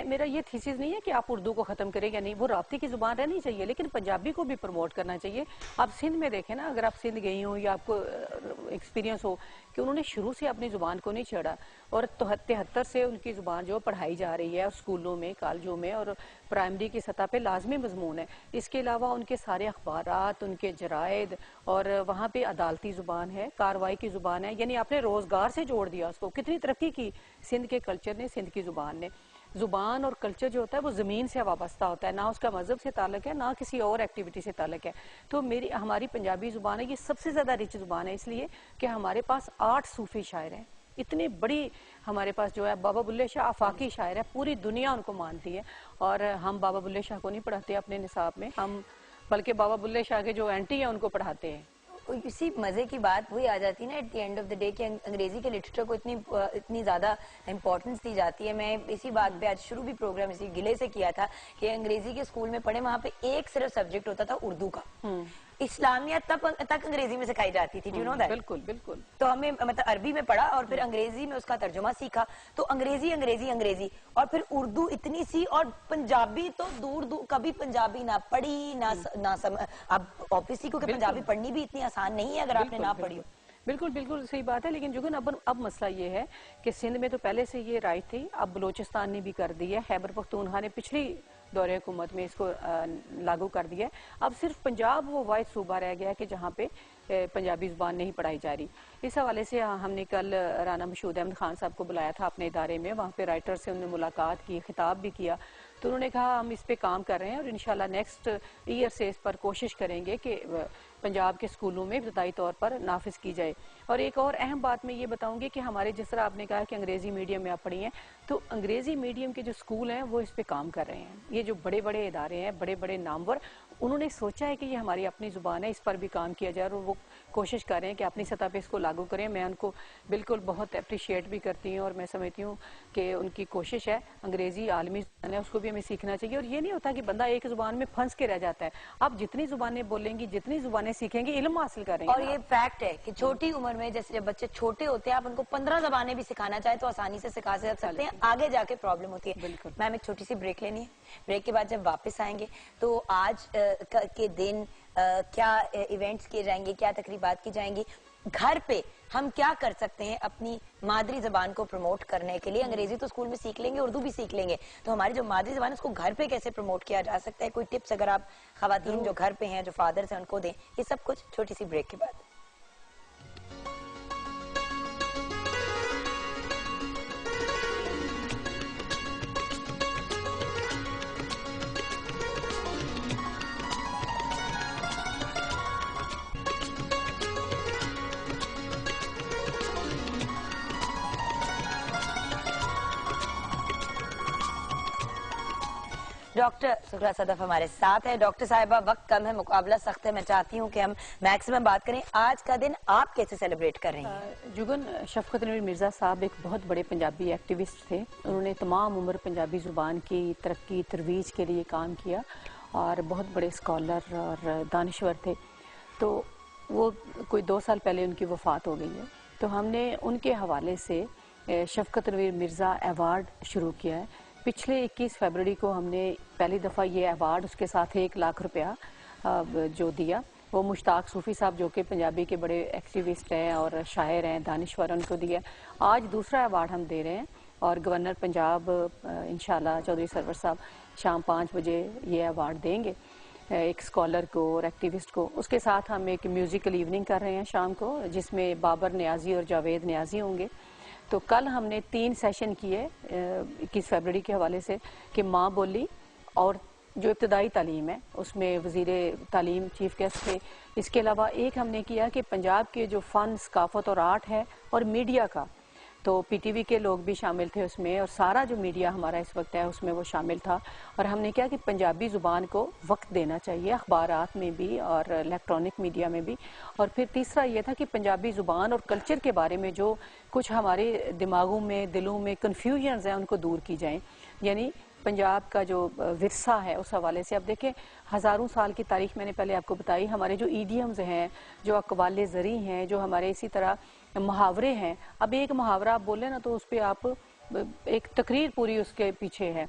मेरा ये थीसिस नहीं है कि आप उर्दू को खत्म करें या नहीं, वो राब्ते की जुबान रहनी चाहिए, लेकिन पंजाबी को भी प्रमोट करना चाहिए। आप सिंध में देखें ना, अगर आप सिंध गई हो या आपको एक्सपीरियंस हो कि उन्होंने शुरू से अपनी जुबान को नहीं छेड़ा और 73 से उनकी जुबान जो पढ़ाई जा रही है स्कूलों में, कॉलेजों में और प्राइमरी की सतह पे लाजमी मजमून है। इसके अलावा उनके सारे अखबारात, उनके जरायद और वहाँ पे अदालती जुबान है, कार्रवाई की जुबान है, यानी आपने रोजगार से जोड़ दिया उसको। कितनी तरक्की की सिंध के कल्चर ने, सिंध की जुबान ने। जुबान और कल्चर जो होता है वो जमीन से वाबस्ता होता है, ना उसका मजहब से ताल्लुक है, ना किसी और एक्टिविटी से ताल्लुक है। तो हमारी पंजाबी जुबान है, ये सबसे ज्यादा रिच जुबान है, इसलिए कि हमारे पास 8 सूफी शायर हैं। इतनी बड़ी हमारे पास जो है बाबा बुल्ले शाह आफाकी शायर है, पूरी दुनिया उनको मानती है। और हम बाबा बुल्ले शाह को नहीं पढ़ाते अपने निसाब में, हम बल्कि बाबा बुल्ले शाह के जो एंटी है उनको पढ़ाते हैं। इसी मजे की बात वही आ जाती है ना at the end of the day कि अंग्रेजी के लिटरेचर को इतनी ज्यादा इंपॉर्टेंस दी जाती है। मैं इसी बात पे आज शुरू भी प्रोग्राम इसी गिले से किया था कि अंग्रेजी के स्कूल में पढ़े, वहां पे एक सिर्फ सब्जेक्ट होता था उर्दू का। इस्लामियत तक अंग्रेजी में सिखाई जाती थी, यू नो दैट। बिल्कुल बिल्कुल। तो हमें मतलब अरबी में पढ़ा और फिर अंग्रेजी में उसका तर्जुमा सीखा, तो अंग्रेजी अंग्रेजी अंग्रेजी और फिर उर्दू इतनी सी, और पंजाबी तो दूर दूर, कभी पंजाबी ना पढ़ी ना अब ऑब्वियसली क्योंकि पंजाबी पढ़नी भी इतनी आसान नहीं है अगर आपने ना पढ़ी हो। बिल्कुल बिल्कुल सही बात है, लेकिन जुगन अब मसला ये है कि सिंध में तो पहले से ये राइट थी, अब बलूचिस्तान ने भी कर दी है, खैबर पख्तूनख्वा ने पिछली दौरे हुकूमत में इसको लागू कर दिया है। अब सिर्फ पंजाब वो वाहिद सूबा रह गया है कि जहाँ पे पंजाबी जुबान नहीं पढ़ाई जा रही। इस हवाले से हमने कल राना मशहूद अहमद खान साहब को बुलाया था अपने इदारे में, वहाँ पे राइटर से उन्होंने मुलाकात की, खिताब भी किया, तो उन्होंने कहा हम इस पे काम कर रहे हैं और इंशाल्लाह नेक्स्ट ईयर से इस पर कोशिश करेंगे कि पंजाब के स्कूलों में इब्तदाई तौर पर नाफिज की जाए। और एक और अहम बात मैं ये बताऊंगी कि हमारे, जिस तरह आपने कहा कि अंग्रेजी मीडियम में आप पढ़ी हैं, तो अंग्रेजी मीडियम के जो स्कूल हैं वो इस पे काम कर रहे हैं। ये जो बड़े बड़े इदारे हैं, बड़े बड़े नामवर, उन्होंने सोचा है कि ये हमारी अपनी जुबान है, इस पर भी काम किया जाए और वो कोशिश कर रहे हैं कि अपनी सतह पे इसको लागू करें। मैं उनको बिल्कुल बहुत अप्रिशिएट भी करती हूँ और मैं समझती हूँ कि उनकी कोशिश है। अंग्रेजी आलमी जुबान है, उसको भी हमें सीखना चाहिए। और ये नहीं होता कि बंदा एक जुबान में फंस के रह जाता है। आप जितनी जुबानें बोलेंगी, जितनी जुबानें सीखेंगे, इल्म हासिल करेंगे। और ये फैक्ट है कि छोटी उम्र में, जैसे जब बच्चे छोटे होते हैं, आप उनको 15 जबानें भी सिखाना चाहे तो आसानी से सिखा सकते हैं, आगे जाके प्रॉब्लम होती है। बिल्कुल। मैम एक छोटी सी ब्रेक लेनी है, ब्रेक के बाद जब वापस आएंगे तो आज के दिन क्या इवेंट्स किए जाएंगे, क्या तकरीबात की जाएंगी, घर पे हम क्या कर सकते हैं अपनी मादरी जबान को प्रमोट करने के लिए? अंग्रेजी तो स्कूल में सीख लेंगे, उर्दू भी सीख लेंगे, तो हमारी जो मादरी जबान है उसको घर पे कैसे प्रमोट किया जा सकता है? कोई टिप्स अगर आप खवातीन जो घर पे हैं, जो फादर्स हैं, उनको दें, ये सब कुछ छोटी सी ब्रेक के बाद। डॉक्टर सुखरा सदफ हमारे साथ है। डॉक्टर साहिबा, वक्त कम है, मुकाबला सख्त है, मैं चाहती हूँ कि हम मैक्सिमम बात करें। आज का दिन आप कैसे सेलिब्रेट कर रही हैं? जुगन, शफकत नवीर मिर्ज़ा साहब एक बहुत बड़े पंजाबी एक्टिविस्ट थे। उन्होंने तमाम उम्र पंजाबी ज़ुबान की तरक्की तरवीज के लिए काम किया और बहुत बड़े स्कॉलर और दानिश्वर थे। तो वो कोई 2 साल पहले उनकी वफ़ात हो गई है। तो हमने उनके हवाले से शफकत नवीर मिर्ज़ा अवार्ड शुरू किया है। पिछले 21 फरवरी को हमने पहली दफ़ा ये अवार्ड, उसके साथ 1 लाख रुपया जो दिया, वो मुश्ताक सूफ़ी साहब जो कि पंजाबी के बड़े एक्टिविस्ट हैं और शायर हैं, दानिश्वर, उनको दिया। आज दूसरा अवार्ड हम दे रहे हैं और गवर्नर पंजाब इंशाल्लाह चौधरी सरवर साहब शाम 5 बजे ये अवार्ड देंगे एक स्कॉलर को और एक्टिविस्ट को। उसके साथ हम एक म्यूज़िकल इवनिंग कर रहे हैं शाम को, जिसमें बाबर न्याजी और जावेद न्याजी होंगे। तो कल हमने 3 सेशन किए 21 फरवरी के हवाले से कि माँ बोली और जो इब्तदाई तालीम है उसमें वज़ीर तालीम चीफ गेस्ट थे। इसके अलावा एक हमने किया कि पंजाब के जो फ़न, सकाफ़त और आर्ट है और मीडिया का, तो पीटीवी के लोग भी शामिल थे उसमें और सारा जो मीडिया हमारा इस वक्त है उसमें वो शामिल था। और हमने क्या कि पंजाबी ज़ुबान को वक्त देना चाहिए अखबारात में भी और इलेक्ट्रॉनिक मीडिया में भी। और फिर तीसरा ये था कि पंजाबी ज़ुबान और कल्चर के बारे में जो कुछ हमारे दिमागों में, दिलों में कन्फ्यूजन्स हैं उनको दूर की जाएँ। यानी पंजाब का जो विरसा है उस हवाले से अब देखें, हज़ारों साल की तारीख मैंने पहले आपको बताई। हमारे जो ईडियम्स हैं, जो अक़वाले ज़री हैं, जो हमारे इसी तरह मुहावरे हैं। अब एक मुहावरा आप बोले ना तो उस पर आप एक तकरीर पूरी उसके पीछे है।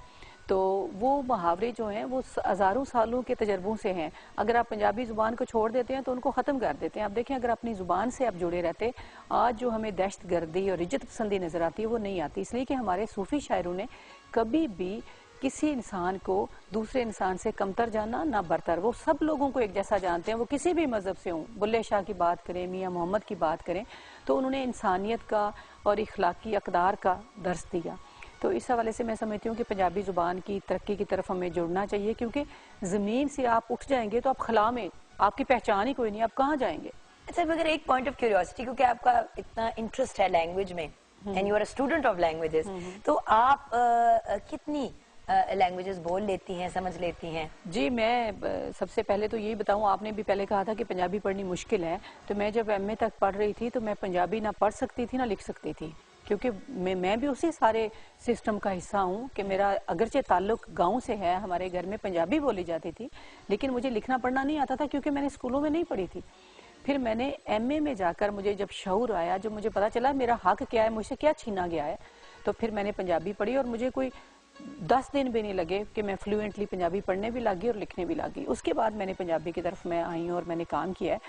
तो वो मुहावरे जो हैं वो हज़ारों सालों के तजर्बों से हैं। अगर आप पंजाबी ज़ुबान को छोड़ देते हैं तो उनको ख़त्म कर देते हैं। आप देखें, अगर अपनी ज़ुबान से आप जुड़े रहते, आज जो हमें दहशत गर्दी और इज्जत पसंदी नज़र आती है वो नहीं आती। इसलिए कि हमारे सूफ़ी शायरों ने कभी भी किसी इंसान को दूसरे इंसान से कमतर जाना ना बरतर, वो सब लोगों को एक जैसा जानते हैं, वो किसी भी मज़हब से हों। बुल्ले शाह की बात करें, मियाँ मोहम्मद की बात करें, तो उन्होंने इंसानियत का और इखलाकी अक़दार का दर्स दिया। तो इस हवाले से मैं समझती हूँ कि पंजाबी ज़ुबान की तरक्की की तरफ हमें जुड़ना चाहिए, क्योंकि ज़मीन से आप उठ जाएंगे तो आप खला में आपकी पहचान ही कोई नहीं, आप कहाँ जाएंगे। अच्छा, मगर एक पॉइंट ऑफ क्यूरियोसिटी, क्योंकि आपका इतना इंटरेस्ट है लैंग्वेज में and you are a student of languages, तो आप कितनी लैंग्वेजेस बोल लेती हैं, समझ लेती हैं? जी, मैं सबसे पहले तो यही बताऊं, आपने भी पहले कहा था कि पंजाबी पढ़नी मुश्किल है। तो मैं जब एमए तक पढ़ रही थी तो मैं पंजाबी ना पढ़ सकती थी ना लिख सकती थी, क्योंकि मैं भी उसी सारे सिस्टम का हिस्सा हूँ कि मेरा अगरचे ताल्लुक गांव से है, हमारे घर में पंजाबी बोली जाती थी, लेकिन मुझे लिखना पढ़ना नहीं आता था क्योंकि मैंने स्कूलों में नहीं पढ़ी थी। फिर मैंने एमए में जाकर मुझे जब शऊर आया, जब मुझे पता चला मेरा हक क्या है, मुझसे क्या छीना गया है, तो फिर मैंने पंजाबी पढ़ी और मुझे कोई 10 दिन भी नहीं लगे कि मैं फ्लुएंटली पंजाबी पढ़ने भी लगी और लिखने भी लगी। उसके बाद मैंने पंजाबी की तरफ मैं आई और मैंने काम किया है।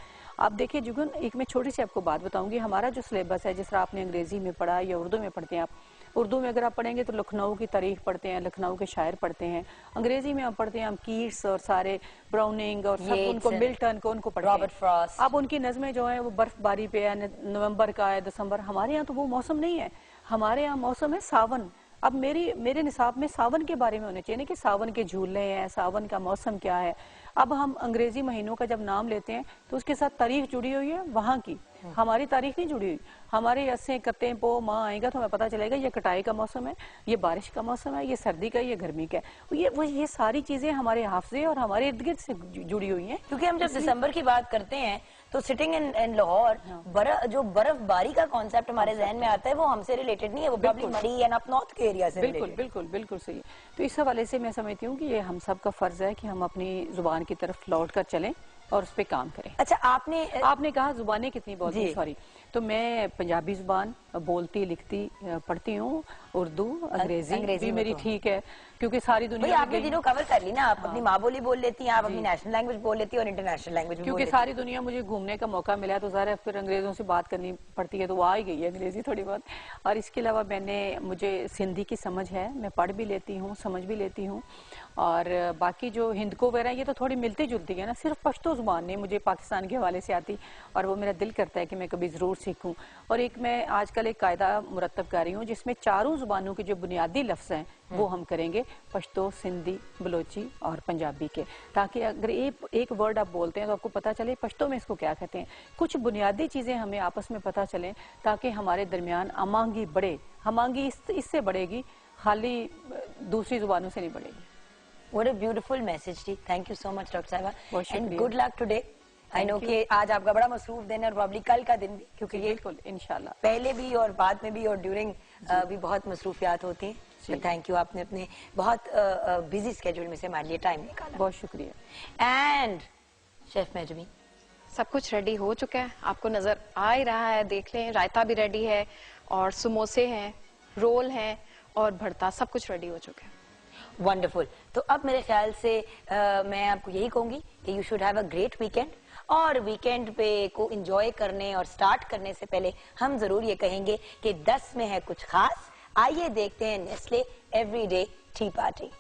आप देखिए जुगन, एक मैं छोटी सी आपको बात बताऊंगी। हमारा जो सिलेबस है, जिस तरह आपने अंग्रेजी में पढ़ा या उर्दू में पढ़ते हैं, आप उर्दू में अगर आप पढ़ेंगे तो लखनऊ की तारीख पढ़ते हैं, लखनऊ के शायर पढ़ते हैं। अंग्रेजी में आप पढ़ते हैं हम कीट्स और सारे ब्राउनिंग और सब उनको, मिल्टन को उनको पढ़ते हैं, रॉबर्ट फ्रॉस्ट। अब उनकी नज़में जो है वो बर्फबारी पे है, नवंबर का है, दिसंबर। हमारे यहाँ तो वो मौसम नहीं है, हमारे यहाँ मौसम है सावन। अब मेरे निसाब में सावन के बारे में होने चाहिए कि सावन के झूले हैं, सावन का मौसम क्या है। अब हम अंग्रेजी महीनों का जब नाम लेते हैं तो उसके साथ तारीख जुड़ी हुई है वहाँ की, हमारी तारीख नहीं जुड़ी हुई। हमारे अस्से कत्ते पो माँ आएगा तो हमें पता चलेगा ये कटाई का मौसम है, ये बारिश का मौसम है, ये सर्दी का, ये गर्मी का है। ये सारी चीजें हमारे हाफजे और हमारे इर्द गिर्द से जुड़ी हुई हैं। क्योंकि हम जब दिसंबर की बात करते हैं तो सिटिंग इन लाहौर, जो बर्फबारी का कॉन्सेप्ट हमारे जहन में आता है वो हमसे रिलेटेड नहीं है, वो प्रॉब्ली मरी एंड अप नॉर्थ के एरिया से बिल्कुल सही। तो इस हवाले से मैं समझती हूँ कि ये हम सब का फर्ज है कि हम अपनी जुबान की तरफ लौट कर चलें और उस पर काम करें। अच्छा, आपने कहा जुबानें कितनी बोलती, सॉरी, तो मैं पंजाबी जुबान बोलती, लिखती, पढ़ती हूँ, उर्दू, अंग्रेजी भी मेरी ठीक है। क्योंकि सारी भाई दुनिया में आपने गई तीनों कवर कर ली ना, आप अपनी माँ बोली बोल लेती हैं, आप अपनी नेशनल लैंग्वेज बोल लेती हैं और इंटरनेशनल लैंग्वेज भी बोल क्योंकि लेती हैं। सारी दुनिया मुझे घूमने का मौका मिला है, तो ज़ाहिर है फिर अंग्रेज़ों से बात करनी पड़ती है, तो वो आ ही गई है अंग्रेज़ी थोड़ी बहुत। और इसके अलावा मुझे सिंधी की समझ है, मैं पढ़ भी लेती हूँ, समझ भी लेती हूँ। और बाकी जो हिंदको वगैरह ये तो थोड़ी मिलती जुलती है ना, सिर्फ पश्तो ज़ुबान नहीं मुझे पाकिस्तान के हवाले से आती, और वो मेरा दिल करता है कि मैं कभी ज़रूर सीखूँ। और एक मैं आजकल एक कायदा मुरतब कर रही हूँ जिसमें चारों ज़ुबानों के जो बुनियादी लफ्ज़ हैं वो हम करेंगे, पश्तो, सिंधी, बलोची और पंजाबी के, ताकि अगर एक वर्ड आप बोलते हैं तो आपको पता चले पश्तो में इसको क्या कहते हैं। कुछ बुनियादी चीज़ें हमें आपस में पता चलें ताकि हमारे दरमियान अमांगी बढ़े। हमांगी इससे बढ़ेगी, खाली दूसरी ज़ुबानों से नहीं बढ़ेगी। What a beautiful message थी। Thank you so much doctor साहिबा, बहुत and शुक्रिया। good luck today। I know कि आज आपका बड़ा मसरूफ दिन है और प्रॉब्ली कल का दिन भी, क्योंकि ये बिल्कुल इंशाल्लाह पहले भी और बाद में भी और ड्यूरिंग भी बहुत मसरूफियात होती हैं। तो थैंक यू, आपने अपने बहुत बिजी स्केड्यूल में से हमारे लिए टाइम निकाला। बहुत शुक्रिया। एंड शेफ मेजमी, सब कुछ रेडी हो चुका है, आपको नजर आ ही रहा है, देख लें। रायता भी रेडी है और समोसे हैं, रोल हैं और भरता, सब कुछ रेडी हो चुका है। वंडरफुल। तो अब मेरे ख्याल से मैं आपको यही कहूंगी कि you should have a great weekend, और वीकेंड पे को एंजॉय करने और स्टार्ट करने से पहले हम जरूर ये कहेंगे कि 10 में है कुछ खास। आइए देखते हैं नेस्ले एवरीडे टी पार्टी।